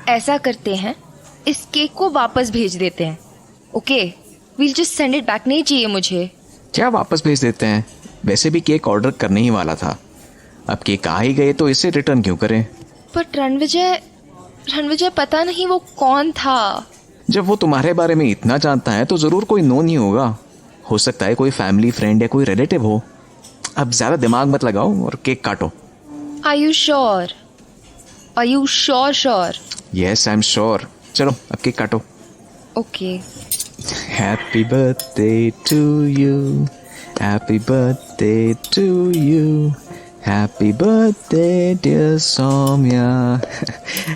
ऐसा करते हैं, इस केक को वापस भेज देते हैं। Okay, we'll just send it back. नहीं चाहिए मुझे। क्या वापस भेज देते हैं? वैसे भी केक ऑर्डर करने ही वाला था, अब केक आ ही गए तो इसे रिटर्न क्यों करें? बट रणविजय, पता नहीं वो कौन था। जब वो तुम्हारे बारे में इतना जानता है तो जरूर कोई नोन ही होगा। हो सकता है कोई फैमिली फ्रेंड या कोई रिलेटिव हो। अब ज्यादा दिमाग मत लगाओ और केक काटो। Are you sure? Are you sure? Yes, I'm sure. चलो अब केक काटो। Okay. Happy birthday to you. Happy birthday to you. Happy birthday dear Soumya.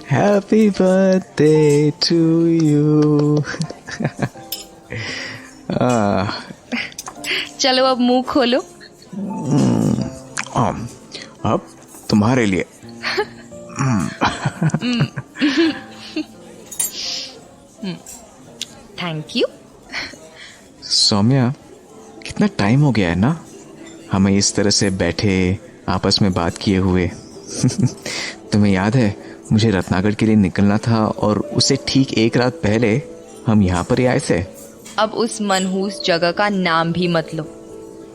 Happy birthday to you. चलो अब मुंह खोलो। अब तुम्हारे लिए। Thank you. सौम्या, कितना टाइम हो गया है ना हमें इस तरह से बैठे आपस में बात किए हुए। तुम्हें याद है मुझे रत्नागढ़ के लिए निकलना था और उससे ठीक एक रात पहले हम यहाँ पर ही आए थे। अब उस मनहूस जगह का नाम भी मत लो।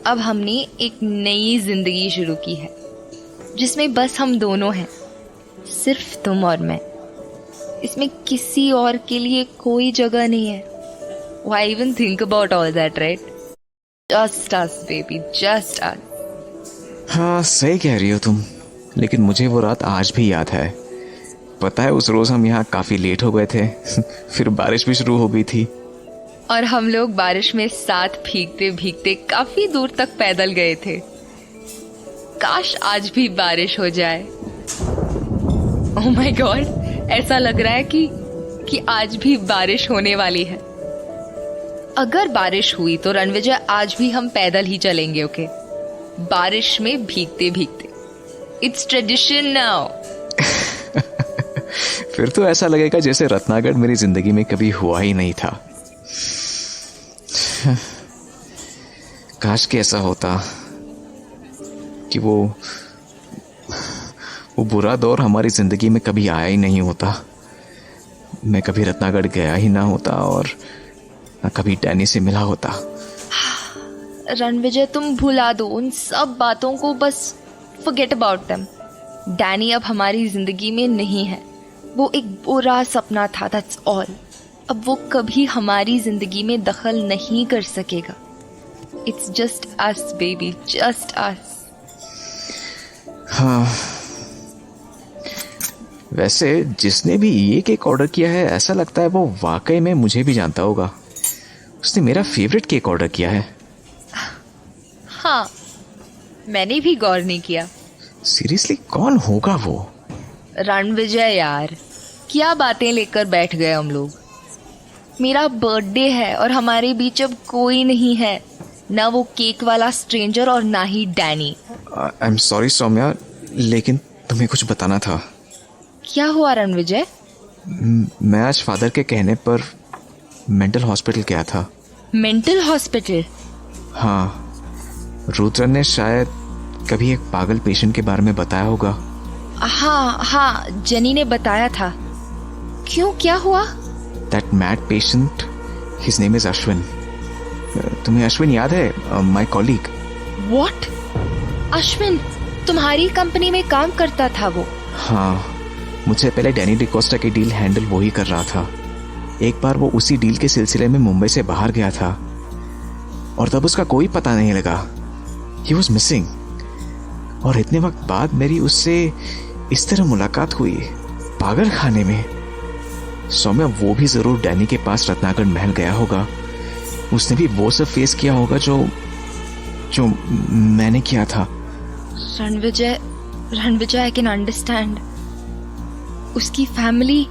अब हमने एक नई जिंदगी शुरू की है जिसमें बस हम दोनों हैं, सिर्फ तुम और मैं। इसमें किसी और के लिए कोई जगह नहीं है। Why even think about all that, right? Just us, baby, just us. हाँ सही कह रही हो तुम, लेकिन मुझे वो रात आज भी याद है। पता है उस रोज हम यहाँ काफी लेट हो गए थे फिर बारिश भी शुरू हो गई थी और हम लोग बारिश में साथ भीगते भीगते काफी दूर तक पैदल गए थे। काश आज भी बारिश हो जाए। ओह माय गॉड, ऐसा लग रहा है कि आज भी बारिश होने वाली है। अगर बारिश हुई तो रणविजय आज भी हम पैदल ही चलेंगे, ओके? बारिश में भीगते भीगते। It's tradition now. फिर तो ऐसा लगेगा जैसे रत्नागढ़ मेरी जिंदगी में कभी हुआ ही नहीं था। काश कि ऐसा होता कि वो बुरा दौर हमारी जिंदगी में कभी आया ही नहीं होता। मैं कभी रत्नागढ़ गया ही ना होता और ना कभी डैनी से मिला होता। रणविजय, तुम भुला दो उन सब बातों को, बस forget about them। डैनी अब हमारी जिंदगी में नहीं है। वो एक बुरा सपना था, that's all। अब वो कभी हमारी जिंदगी में दखल नहीं कर सकेगा। It's just us, baby, just us। हाँ, वैसे जिसने भी ये केक ऑर्डर किया है ऐसा लगता है वो वाकई में मुझे भी जानता होगा। उसने मेरा फेवरेट केक ऑर्डर किया है। हाँ, मैंने भी गौर नहीं किया। सीरियसली कौन होगा वो? रणविजय यार, क्या बातें लेकर बैठ गए हम लोग। मेरा बर्थडे है और हमारे बीच अब कोई नहीं है, ना वो केक वाला स्ट्रेंजर और ना ही Danny. I am sorry Saumya, लेकिन तुम्हें कुछ बताना था। क्या हुआ रणविजय? मैं आज फादर के कहने पर मेंटल हॉस्पिटल गया था। Mental hospital? हाँ, रुद्रन ने शायद कभी एक पागल पेशेंट के बारे में बताया होगा। हाँ, जेनी ने बताया था। क्यों, क्या हुआ? That mad patient, his name is Ashwin. तुम्हें अश्विन याद है? My colleague। What? अश्विन तुम्हारी कंपनी में काम करता था वो? हाँ, मुझसे पहले डैनी डिकोस्टा की डील हैंडल वो ही कर रहा था। एक बार वो उसी डील के सिलसिले में मुंबई से बाहर गया था और तब उसका कोई पता नहीं लगा। He was missing। और इतने वक्त बाद मेरी उससे इस तरह मुलाकात हुई, पागल खाने में। सौम्या, वो भी जरूर डैनी के पास रत्नागढ़ महल गया होगा। उसने भी वो सब फेस किया होगा जो मैंने किया था। Ranvijay, I can understand. उसकी फैमिली?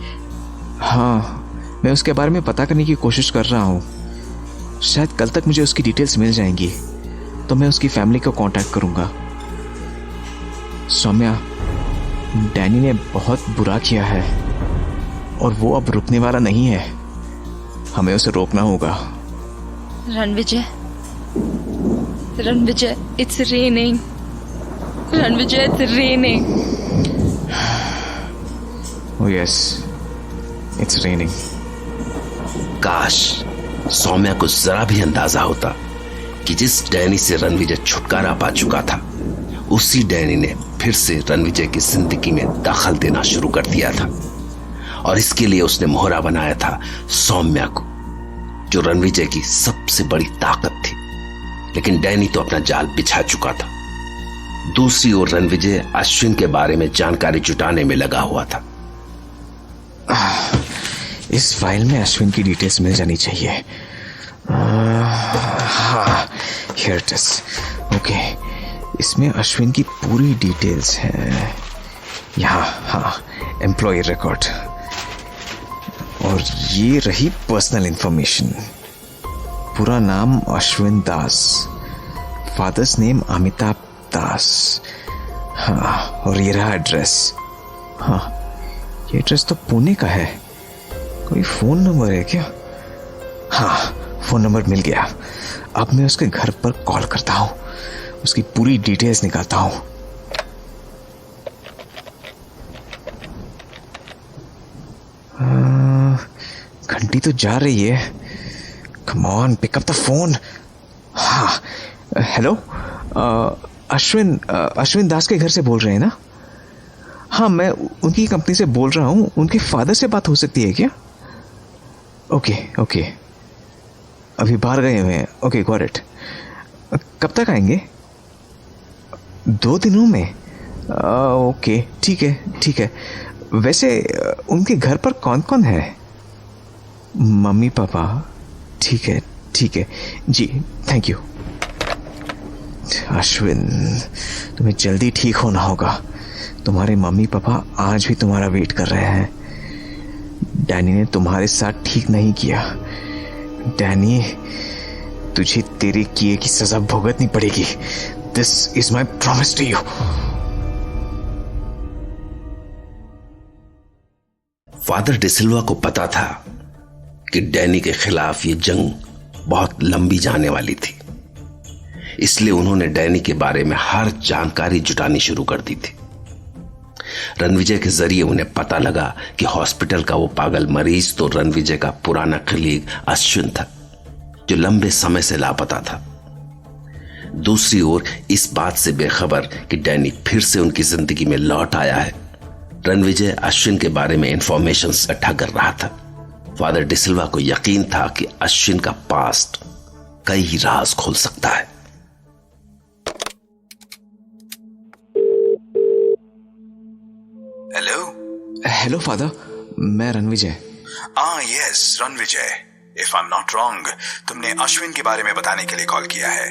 हाँ, मैं उसके बारे में पता करने की कोशिश कर रहा हूँ। शायद कल तक मुझे उसकी डिटेल्स मिल जाएंगी तो मैं उसकी फैमिली को कांटेक्ट करूंगा। सौम्या, डैनी ने बहुत बुरा किया है और वो अब रुकने वाला नहीं है। हमें उसे रोकना होगा। Ranvijay, it's raining। Ranvijay, it's raining। Oh yes, it's raining। काश सौम्या को जरा भी अंदाजा होता कि जिस डैनी से रणविजय छुटकारा पा चुका था, उसी डैनी ने फिर से रणविजय की जिंदगी में दखल देना शुरू कर दिया था। और इसके लिए उसने मोहरा बनाया था सौम्या को, जो रणविजय की सबसे बड़ी ताकत थी। लेकिन डैनी तो अपना जाल बिछा चुका था। दूसरी ओर रणविजय अश्विन के बारे में जानकारी जुटाने में लगा हुआ था। इस फाइल में अश्विन की डिटेल्स मिल जानी चाहिए। हाँ, हियर इट इज। ओके, इसमें अश्विन की पूरी डिटेल्स हैं। यहाँ, हाँ, एम्प्लॉय रिकॉर्ड। और ये रही पर्सनल इंफॉर्मेशन। पूरा नाम अश्विन दास, फादर्स नेम अमिताभ दास। हाँ, और ये रहा एड्रेस। हाँ, ये एड्रेस तो पुणे का है। कोई फोन नंबर है क्या? हाँ, फोन नंबर मिल गया। अब मैं उसके घर पर कॉल करता हूँ, उसकी पूरी डिटेल्स निकालता हूँ। गाड़ी तो जा रही है। Come on, pick up the phone. हाँ, हेलो, अश्विन दास के घर से बोल रहे हैं ना? हाँ, मैं उनकी कंपनी से बोल रहा हूँ। उनके फादर से बात हो सकती है क्या? ओके, अभी बाहर गए हुए हैं। Okay, got it. कब तक आएंगे? 2 दिनों में? ओके, ठीक है। वैसे उनके घर पर कौन कौन है? Mummy papa? ठीक है जी, थैंक यू। अश्विन, तुम्हें जल्दी ठीक होना होगा। तुम्हारे मम्मी पापा आज भी तुम्हारा वेट कर रहे हैं। डैनी ने तुम्हारे साथ ठीक नहीं किया। डैनी, तुझे तेरे किए की सजा भुगतनी पड़ेगी। This is my promise to you. Father D'Silva को पता था कि डैनी के खिलाफ ये जंग बहुत लंबी जाने वाली थी, इसलिए उन्होंने डैनी के बारे में हर जानकारी जुटानी शुरू कर दी थी। रणविजय के जरिए उन्हें पता लगा कि हॉस्पिटल का वो पागल मरीज तो रणविजय का पुराना कलीग अश्विन था, जो लंबे समय से लापता था। दूसरी ओर इस बात से बेखबर कि डैनी फिर से उनकी जिंदगी में लौट आया है, रणविजय अश्विन के बारे में इंफॉर्मेशन इकट्ठा कर रहा था। फादर डिसिल्वा को यकीन था कि अश्विन का पास्ट कई राज खोल सकता है। हेलो फादर, मैं Ranvijay. Yes, Ranvijay. If I am not wrong, तुमने अश्विन के बारे में बताने के लिए कॉल किया है।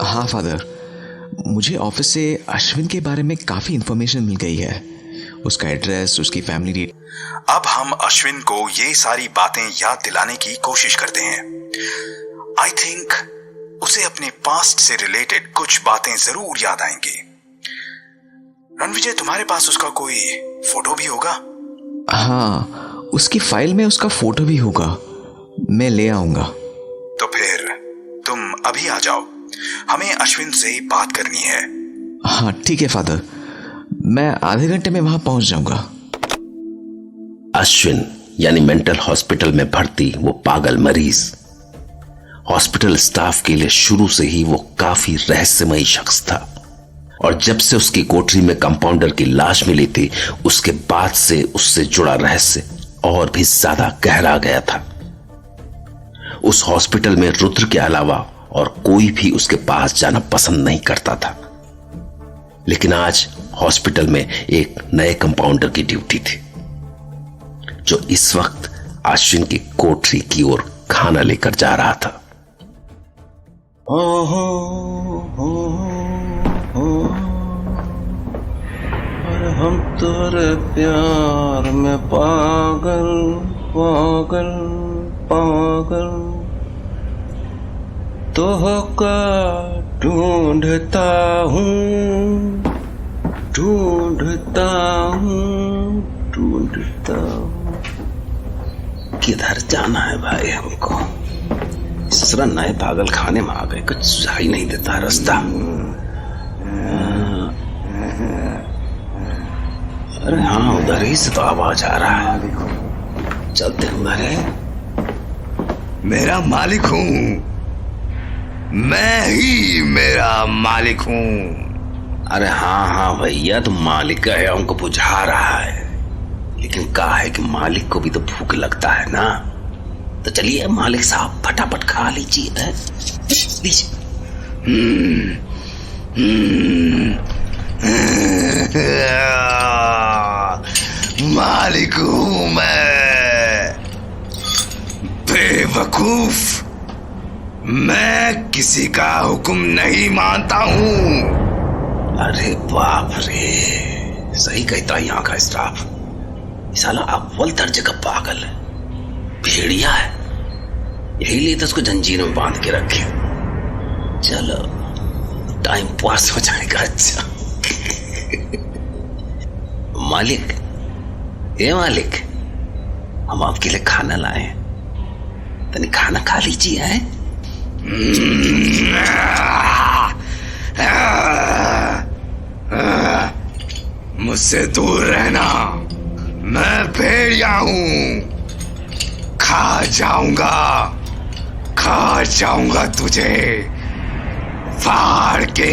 हाँ फादर, मुझे ऑफिस से अश्विन के बारे में काफी इंफॉर्मेशन मिल गई है। उसका एड्रेस, उसकी फैमिली डिटेल। अब हम अश्विन को ये सारी बातें याद दिलाने की कोशिश करते हैं। आई थिंक उसे अपने पास्ट से रिलेटेड कुछ बातें जरूर याद आएंगी। रणविजय, तुम्हारे पास उसका कोई फोटो भी होगा? हाँ, उसकी फाइल में उसका फोटो भी होगा। मैं ले आऊंगा। तो फिर तुम अभी आ जाओ, हमें अश्विन से बात करनी है। हाँ ठीक है फादर, मैं आधे घंटे में वहां पहुंच जाऊंगा। अश्विन यानी मेंटल हॉस्पिटल में भर्ती वो पागल मरीज हॉस्पिटल स्टाफ के लिए शुरू से ही वो काफी रहस्यमयी शख्स था, और जब से उसकी कोठरी में कंपाउंडर की लाश मिली थी, उसके बाद से उससे जुड़ा रहस्य और भी ज्यादा गहरा गया था। उस हॉस्पिटल में रुद्र के अलावा और कोई भी उसके पास जाना पसंद नहीं करता था, लेकिन आज हॉस्पिटल में एक नए कंपाउंडर की ड्यूटी थी, जो इस वक्त अश्विन की कोठरी की ओर खाना लेकर जा रहा था। हम तेरे प्यार में पागल पागल पागल, तोहका ढूंढता हूँ ढूंढता हूँ ढूंढता हूँ। किधर जाना है भाई हमको? इस तरह नए पागल खाने में आ गए, कुछ सुझाई नहीं देता रास्ता। अरे हाँ, उधर ही से तो आवाज आ रहा है, चलते उधर है। मेरा मालिक हूँ मैं ही, मेरा मालिक हूँ। अरे हाँ भैया, तुम मालिक का है, हमको बुझा रहा है, लेकिन कहा है कि मालिक को भी तो भूख लगता है ना। तो चलिए मालिक साहब, फटाफट खा लीजिए। मालिक हूं मैं, बेवकूफ। मैं किसी का हुक्म नहीं मानता हूं। अरे बाप रे, सही कहता है यहाँ का स्टाफ। साला अव्वल दर्जे का पागल है, भेड़िया है, यही लिए तो उसको जंजीर में बांध के रखे। चलो टाइम पास हो जाएगा। अच्छा मालिक, ये मालिक, हम आपके लिए खाना लाए हैं, तनी खाना खा लीजिए। है मुझसे दूर रहना, मैं भेड़िया हूं, खा जाऊंगा तुझे फाड़ के।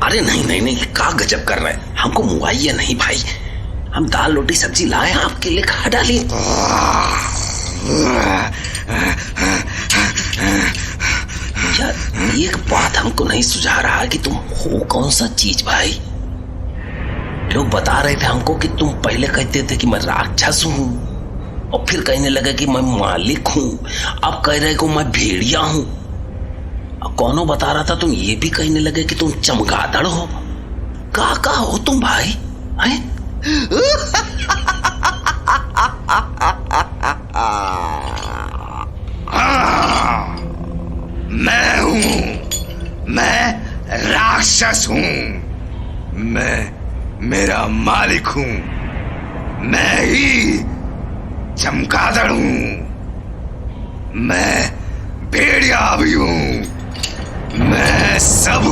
अरे नहीं, क्या गजब कर रहे हैं, हमको मुआइया नहीं भाई, हम दाल रोटी सब्जी लाए आपके लिए, खा डालिए। यार एक बात हमको नहीं सुझा रहा कि तुम हो कौन सा चीज भाई। लोग बता रहे थे हमको कि तुम पहले कहते थे कि मैं राक्षस हूं, और फिर कहने लगे कि मैं मालिक हूं, अब कह रहे को मैं भेड़िया हूं, और कौनो बता रहा था तुम ये भी कहने लगे कि तुम चमगादड़ हो। का हो तुम भाई हैं? मैं राक्षस हूं, मेरा मालिक हूं, मैं ही चमगादड़ हूं, मैं भेड़िया भी हूं, मैं सब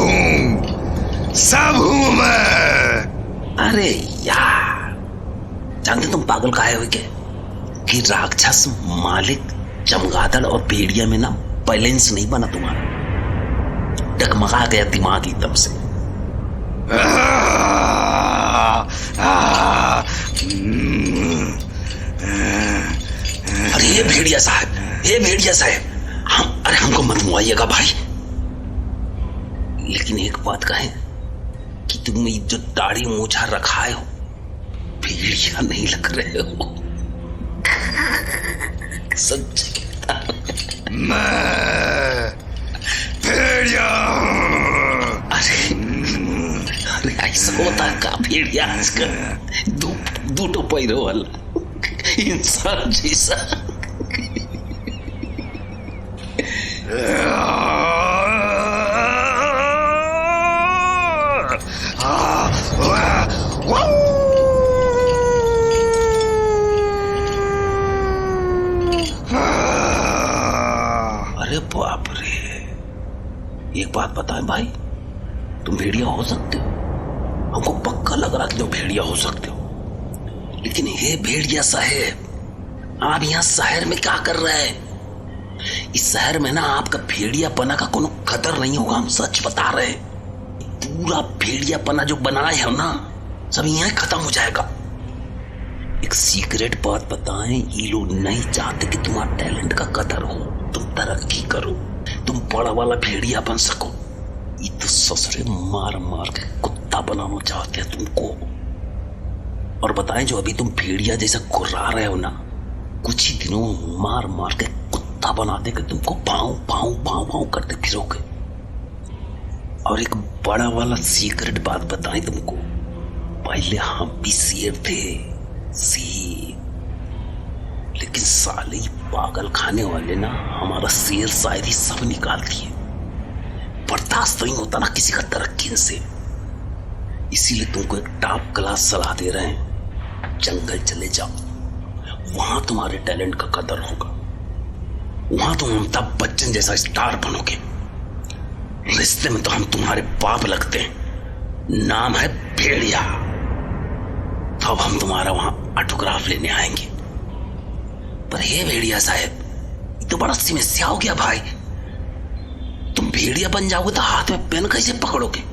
हूं मैं। अरे यार जानते तुम पागल काहे हो क्या कि राक्षस, मालिक, चमगादड़ और भेड़िया में ना बैलेंस नहीं बना तुम्हारा, डगमगा गया दिमाग एकदम से। अरे ये भेड़िया साहब, हमको मत मुआइएगा भाई, लेकिन एक बात कहें कि तुमने जो दाढ़ी मूछा रखा है भेड़िया नहीं लग रहे हो। सच मैं भेड़िया। अरे ऐसा होता है का भेड़िया आजकल, दो पैरों वाला इंसान जैसा। अरे बाप रे, एक बात बताएं भाई, तुम भेड़िया हो सकते हो, हमको पक्का लग रहा कि तुम भेड़िया हो सकते हो, लेकिन ये भेड़िया साहब, आप यहाँ शहर में क्या कर रहे हैं? इस शहर में ना आपका भेड़ियापना का कोनो कदर नहीं होगा, हम सच बता रहे हैं। पूरा भेड़ियापना जो बनाए हो ना, सब यहाँ खत्म हो जाएगा। एक सीक्रेट बात बताएं, ये लोग नहीं चाहते कि तुम्हारा टैलेंट का कदर हो, तुम तरक्की करो, तुम बड़ा वाला भेड़िया बन सको। ये तो ससुरे मार मार के कुत्ता बनाना चाहते हैं तुमको। और बताएं, जो अभी तुम भेड़िया जैसा गुर्रा रहे हो ना, कुछ ही दिनों मार मार के कुत्ता बना देकर तुमको भाव भाव भाव भाव करते फिरोगे। और एक बड़ा वाला सीक्रेट बात बताएं तुमको, पहले हम भी शेर थे, लेकिन साले पागल खाने वाले ना हमारा शेर शायरी सब निकाल दिए। बर्दाश्त नहीं होता ना किसी का तरक्की से, इसीलिए तुमको एक टॉप क्लास सलाह दे रहे हैं, जंगल चले जाओ, वहां तुम्हारे टैलेंट का कदर होगा, वहां तुम अमिताभ बच्चन जैसा स्टार बनोगे। रिश्ते में तो हम तुम्हारे बाप लगते हैं, नाम है भेड़िया, तो अब हम तुम्हारा वहां ऑटोग्राफ लेने आएंगे। पर हे भेड़िया साहब, ये तो बड़ा समस्या हो गया भाई, तुम भेड़िया बन जाओगे तो हाथ में पेन कैसे पकड़ोगे?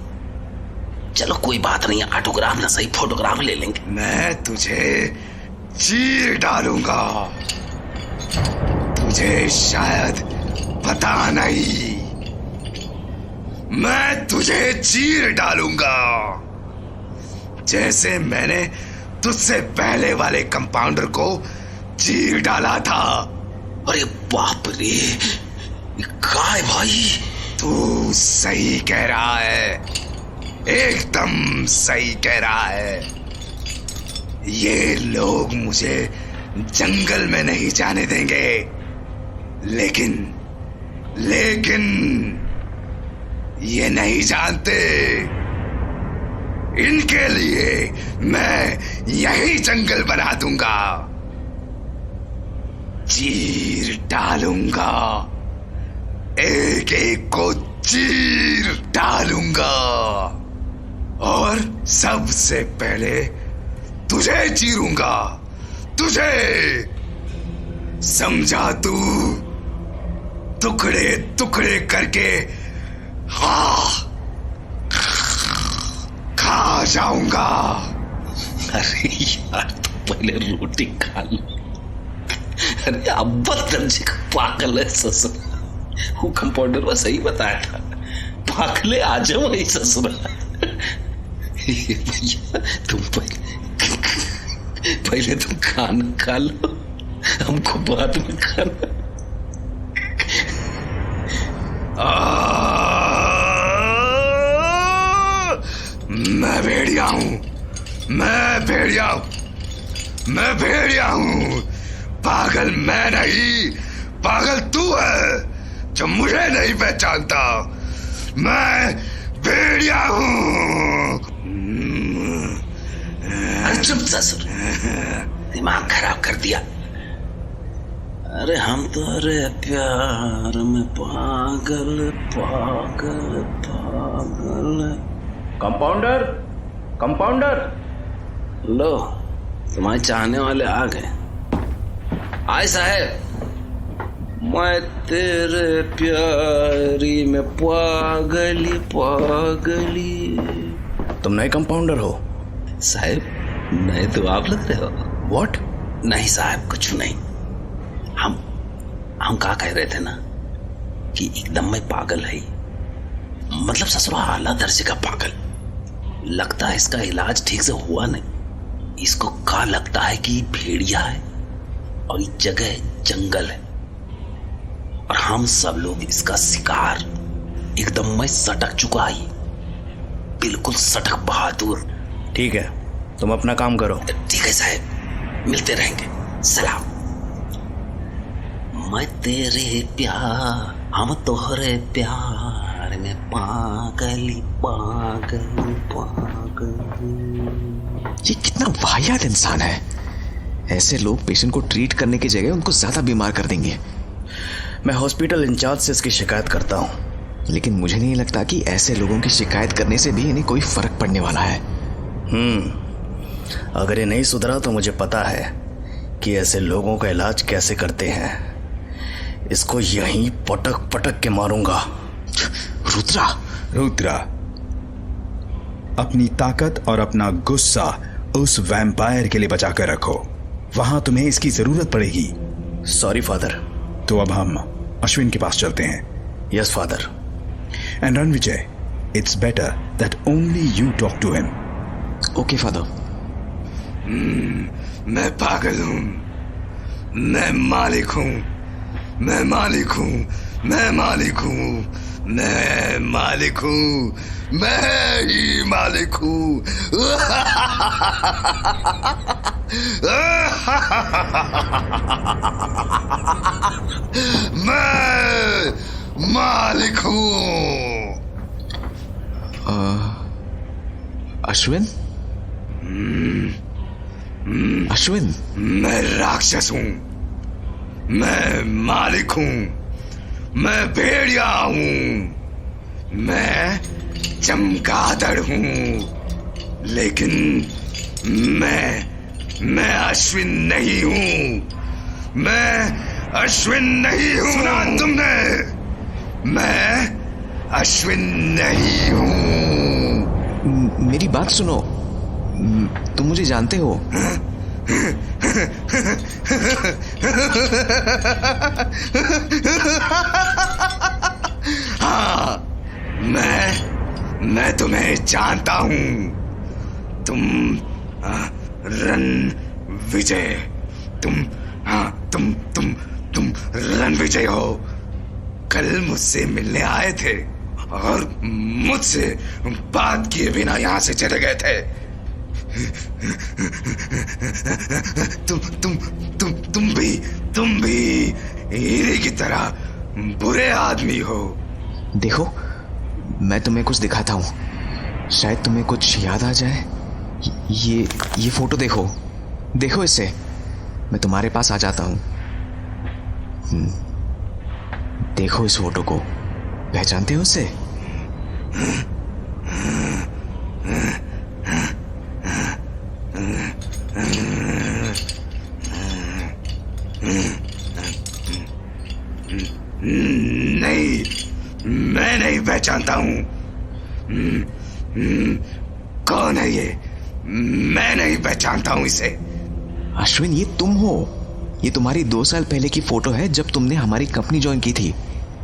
चलो कोई बात नहीं, ऑटोग्राफ ना सही फोटोग्राफ ले लेंगे। मैं तुझे चीर डालूंगा, तुझे शायद पता नहीं, मैं तुझे चीर डालूंगा, जैसे मैंने तुझसे पहले वाले कंपाउंडर को चीर डाला था। अरे बाप रे, काय भाई, तू सही कह रहा है, एकदम सही कह रहा है। ये लोग मुझे जंगल में नहीं जाने देंगे, लेकिन ये नहीं जानते, इनके लिए मैं यही जंगल बना दूंगा, चीर डालूंगा, एक एक को चीर डालूंगा, और सबसे पहले तुझे चीरूंगा, तुझे। समझा तू? टुकड़े टुकड़े करके खा जाऊंगा। अरे यार, तो पहले रोटी खा लो। अरे अब्बा दर्जे का पागल है ससुरा। वो कंपाउंडर वो सही बताया था, पागले आ जाओ वही ससुरा। भैया तुम पहले तुम खाना खा लो, हमको बाद में खाना। मैं भेड़िया हूं, मैं भेड़िया हूं, मैं भेड़िया हूं। पागल मैं नहीं, पागल तू है जो मुझे नहीं पहचानता। मैं भेड़िया हूं। चुप ससुर, दिमाग खराब कर दिया। अरे हम तो अरे प्यार में पागल पागल पागल। Compounder, compounder. लो, तुम्हारे चाहने वाले आ गए। आए साहब। मैं तेरे प्यारी में पागली पागली। तुम नए कंपाउंडर हो? साहब नहीं तो आप लग रहे हो। व्हाट? नहीं साहब, कुछ नहीं। हम कहा कह रहे थे ना कि एकदम में पागल है, मतलब ससुरा आला दर्जे का पागल। लगता है इसका इलाज ठीक से हुआ नहीं। इसको क्या लगता है कि भेड़िया है और ये जगह जंगल है और हम सब लोग इसका शिकार। एकदम में सटक चुका है, बिल्कुल सटक बहादुर। ठीक है, तुम अपना काम करो। ठीक है साहब, मिलते रहेंगे। सलाम। मैं तेरे प्यार, हम तोहरे प्यार में पागली पागल पागल। ये कितना वाहियात इंसान है। ऐसे लोग पेशेंट को ट्रीट करने की जगह उनको ज्यादा बीमार कर देंगे। मैं हॉस्पिटल इंचार्ज से इसकी शिकायत करता हूँ। लेकिन मुझे नहीं लगता कि ऐसे लोगों की शिकायत करने से भी इन्हें कोई फर्क पड़ने वाला है। अगर ये नहीं सुधरा तो मुझे पता है कि ऐसे लोगों का इलाज कैसे करते हैं। इसको यहीं पटक पटक के मारूंगा। रुद्रा, रुद्रा, अपनी ताकत और अपना गुस्सा उस वैम्पायर के लिए बचा कर रखो। वहां तुम्हें इसकी जरूरत पड़ेगी। Sorry father. तो अब हम अश्विन के पास चलते हैं। Yes father. And Ranvijay, it's better that only you talk to him. Okay father. मैं पागल हूं, मैं मालिक हूं, मैं मालिक हूं, मैं मालिक हूं, मैं मालिक हूं, मैं ही मालिक हूं। मैं मालिक हूं। अश्विन? अश्विन? मैं राक्षस हूं, मैं मालिक हूं, मैं भेड़िया हूं, मैं चमगादड़ हूं। लेकिन मैं अश्विन नहीं हूं, मैं अश्विन नहीं हूं। सुना तुमने? मैं अश्विन नहीं हूं। मेरी बात सुनो, तुम मुझे जानते हो? हाँ, मैं तुम्हें जानता हूं। तुम रणविजय, तुम रणविजय हो। कल मुझसे मिलने आए थे और मुझसे बात किए बिना यहां से चले गए थे। तुम भी हीरे की तरह बुरे आदमी हो। देखो, मैं तुम्हें कुछ दिखाता हूं, शायद तुम्हें कुछ याद आ जाए। ये फोटो देखो, देखो इसे। मैं तुम्हारे पास आ जाता हूं। देखो इस फोटो को, पहचानते हो उसे? पहचानता हूं। कौन है ये? मैं नहीं पहचानता हूं इसे। अश्विन, ये तुम हो। ये तुम्हारी 2 साल पहले की फोटो है जब तुमने हमारी कंपनी ज्वाइन की थी,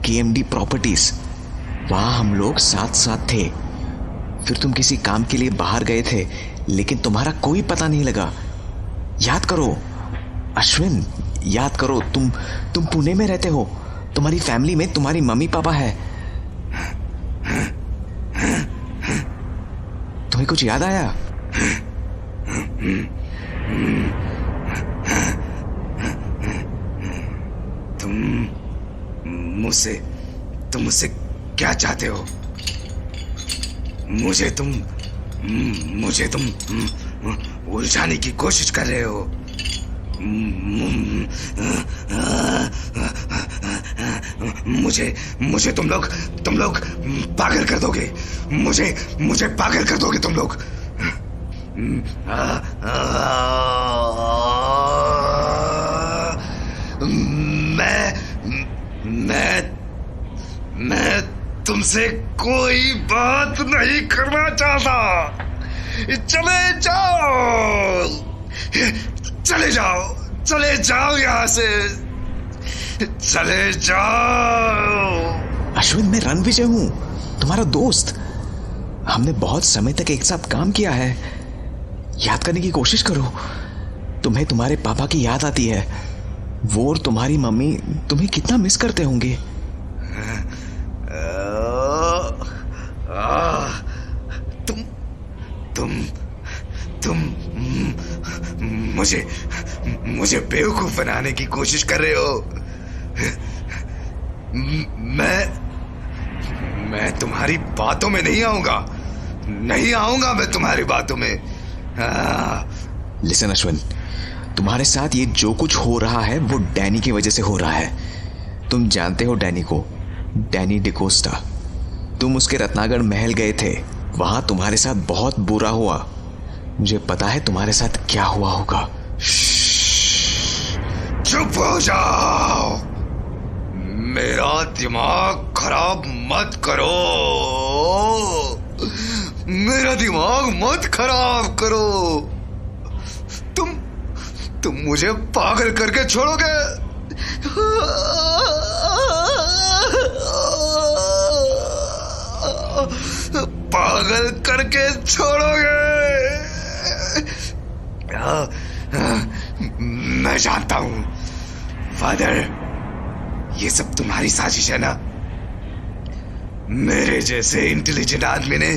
KMD प्रॉपर्टीज। वहां हम लोग साथ साथ थे। फिर तुम किसी काम के लिए बाहर गए थे, लेकिन तुम्हारा कोई पता नहीं लगा। याद करो अश्विन, याद करो। तुम पुणे में रहते हो। तुम्हारी फैमिली में तुम्हारी मम्मी पापा है। तुम्हें कुछ याद आया? तुम मुझसे क्या चाहते हो? मुझे तुम उलझाने की कोशिश कर रहे हो। मुझे तुम लोग पागल कर दोगे। मुझे पागल कर दोगे तुम लोग। मैं तुमसे कोई बात नहीं करना चाहता। चले जाओ यहां से। चले जाओ। अश्विन, मैं रणविजय हूं, तुम्हारा दोस्त। हमने बहुत समय तक एक साथ काम किया है। याद करने की कोशिश करो। तुम्हें तुम्हारे पापा की याद आती है। वो और तुम्हारी मम्मी तुम्हें कितना मिस करते होंगे। तुम मुझे बेवकूफ बनाने की कोशिश कर रहे हो। मैं तुम्हारी बातों में नहीं आऊंगा मैं तुम्हारी बातों में। लिसन अश्विन, तुम्हारे साथ ये जो कुछ हो रहा है वो डैनी की वजह से हो रहा है। तुम जानते हो डैनी को, डैनी डिकोस्टा। तुम उसके रत्नागढ़ महल गए थे। वहां तुम्हारे साथ बहुत बुरा हुआ। मुझे पता है तुम्हारे साथ क्या हुआ होगा। चुप हो जाओ। मेरा दिमाग खराब मत करो। मेरा दिमाग मत खराब करो। तुम मुझे पागल करके छोड़ोगे। पागल करके छोड़ोगे। मैं जानता हूं फादर, ये सब तुम्हारी साजिश है ना। मेरे जैसे इंटेलिजेंट आदमी ने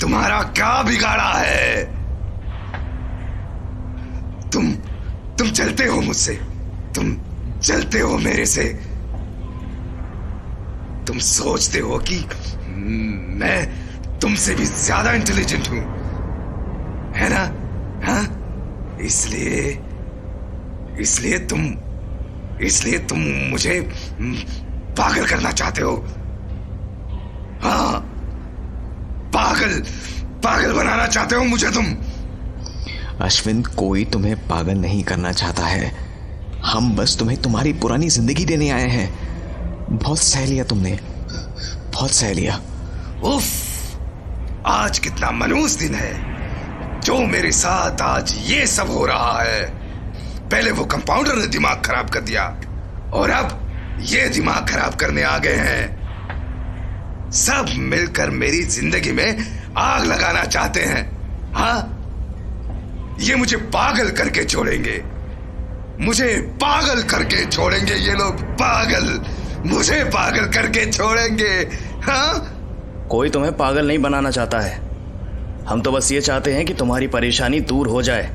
तुम्हारा क्या बिगाड़ा है? तुम चलते हो मुझसे, तुम चलते हो मेरे से। तुम सोचते हो कि मैं तुमसे भी ज्यादा इंटेलिजेंट हूं, है ना? हाँ? इसलिए तुम मुझे पागल करना चाहते हो। हाँ, पागल बनाना चाहते हो मुझे तुम। अश्विन, कोई तुम्हें पागल नहीं करना चाहता है। हम बस तुम्हें तुम्हारी पुरानी जिंदगी देने आए हैं। बहुत सह लिया तुमने, बहुत सह लिया। उफ, आज कितना मनहूस दिन है जो मेरे साथ आज ये सब हो रहा है। पहले वो कंपाउंडर ने दिमाग खराब कर दिया और अब ये दिमाग खराब करने आ गए हैं। सब मिलकर मेरी जिंदगी में आग लगाना चाहते हैं। हाँ, ये मुझे पागल करके छोड़ेंगे। मुझे पागल करके छोड़ेंगे ये लोग। मुझे पागल करके छोड़ेंगे। हाँ? कोई तुम्हें पागल नहीं बनाना चाहता है। हम तो बस ये चाहते हैं कि तुम्हारी परेशानी दूर हो जाए।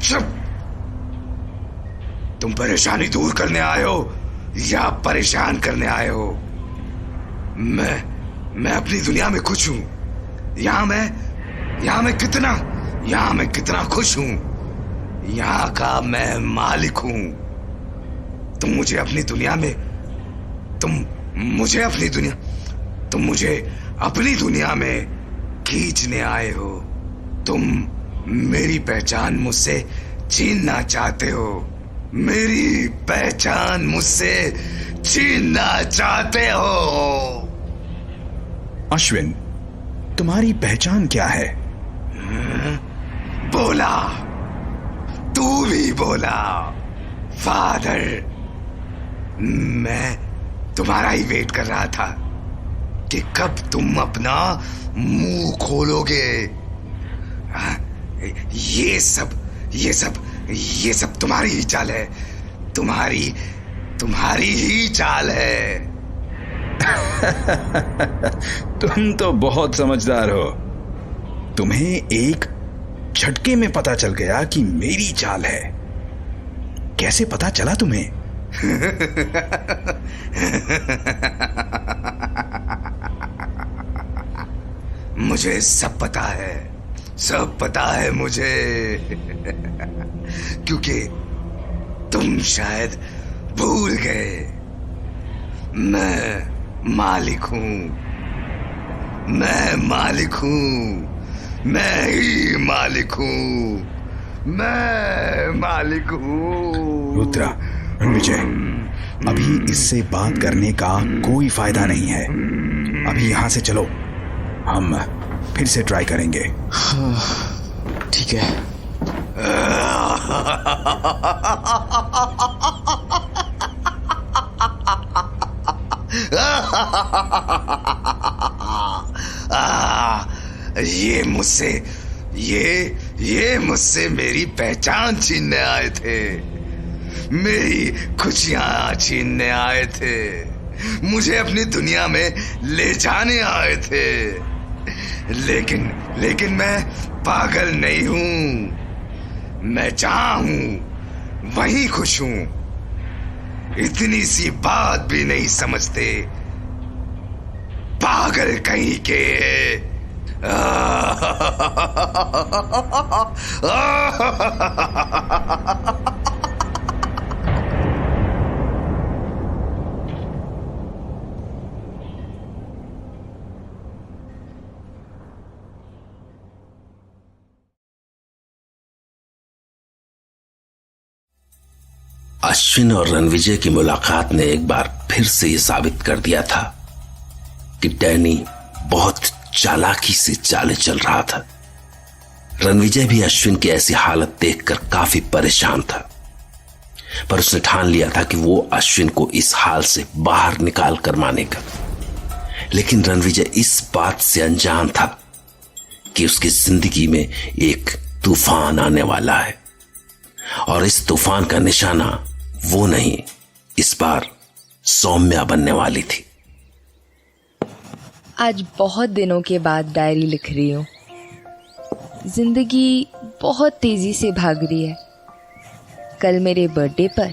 चुप। तुम परेशानी दूर करने आए हो या परेशान करने आए हो? मैं अपनी दुनिया में खुश हूं। यहाँ मैं कितना खुश हूं। यहाँ का मैं मालिक हूं। तुम मुझे अपनी दुनिया में खींचने आए हो। तुम मेरी पहचान मुझसे छीनना चाहते हो। मेरी पहचान मुझसे छीनना चाहते हो। अश्विन, तुम्हारी पहचान क्या है? बोला, तू भी बोला। फादर, मैं तुम्हारा ही वेट कर रहा था कि कब तुम अपना मुंह खोलोगे। ये सब तुम्हारी ही चाल है। तुम्हारी ही चाल है। तुम तो बहुत समझदार हो। तुम्हें एक झटके में पता चल गया कि मेरी चाल है। कैसे पता चला तुम्हें? मुझे सब पता है मुझे। क्योंकि तुम शायद भूल गए, मैं मालिक हूं। मैं ही मालिक हूं। रुद्रा, रणविजय, अभी इससे बात करने का कोई फायदा नहीं है। अभी यहां से चलो, हम फिर से ट्राई करेंगे। ठीक है। ये मुझसे मेरी पहचान छीनने आए थे। मेरी खुशियां छीनने आए थे। मुझे अपनी दुनिया में ले जाने आए थे। लेकिन मैं पागल नहीं हूं। मैं जहां हूं वहीं खुश हूं। इतनी सी बात भी नहीं समझते, पागल कहीं के। अश्विन और रणविजय की मुलाकात ने एक बार फिर से यह साबित कर दिया था कि डैनी बहुत चालाकी से चाले चल रहा था। रणविजय भी अश्विन की ऐसी हालत देखकर काफी परेशान था, पर उसने ठान लिया था कि वो अश्विन को इस हाल से बाहर निकाल कर मानेगा। लेकिन रणविजय इस बात से अनजान था कि उसकी जिंदगी में एक तूफान आने वाला है, और इस तूफान का निशाना वो नहीं, इस बार सौम्या बनने वाली थी। आज बहुत दिनों के बाद डायरी लिख रही हूँ। जिंदगी बहुत तेजी से भाग रही है। कल मेरे बर्थडे पर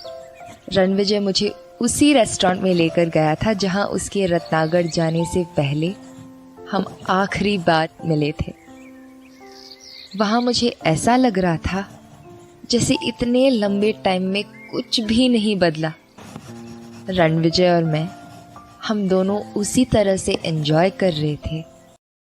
रणविजय मुझे उसी रेस्टोरेंट में लेकर गया था जहाँ उसके रत्नागढ़ जाने से पहले हम आखिरी बार मिले थे। वहाँ मुझे ऐसा लग रहा था जैसे इतने लंबे टाइम में कुछ भी नहीं बदला। रणविजय और मैं, हम दोनों उसी तरह से एंजॉय कर रहे थे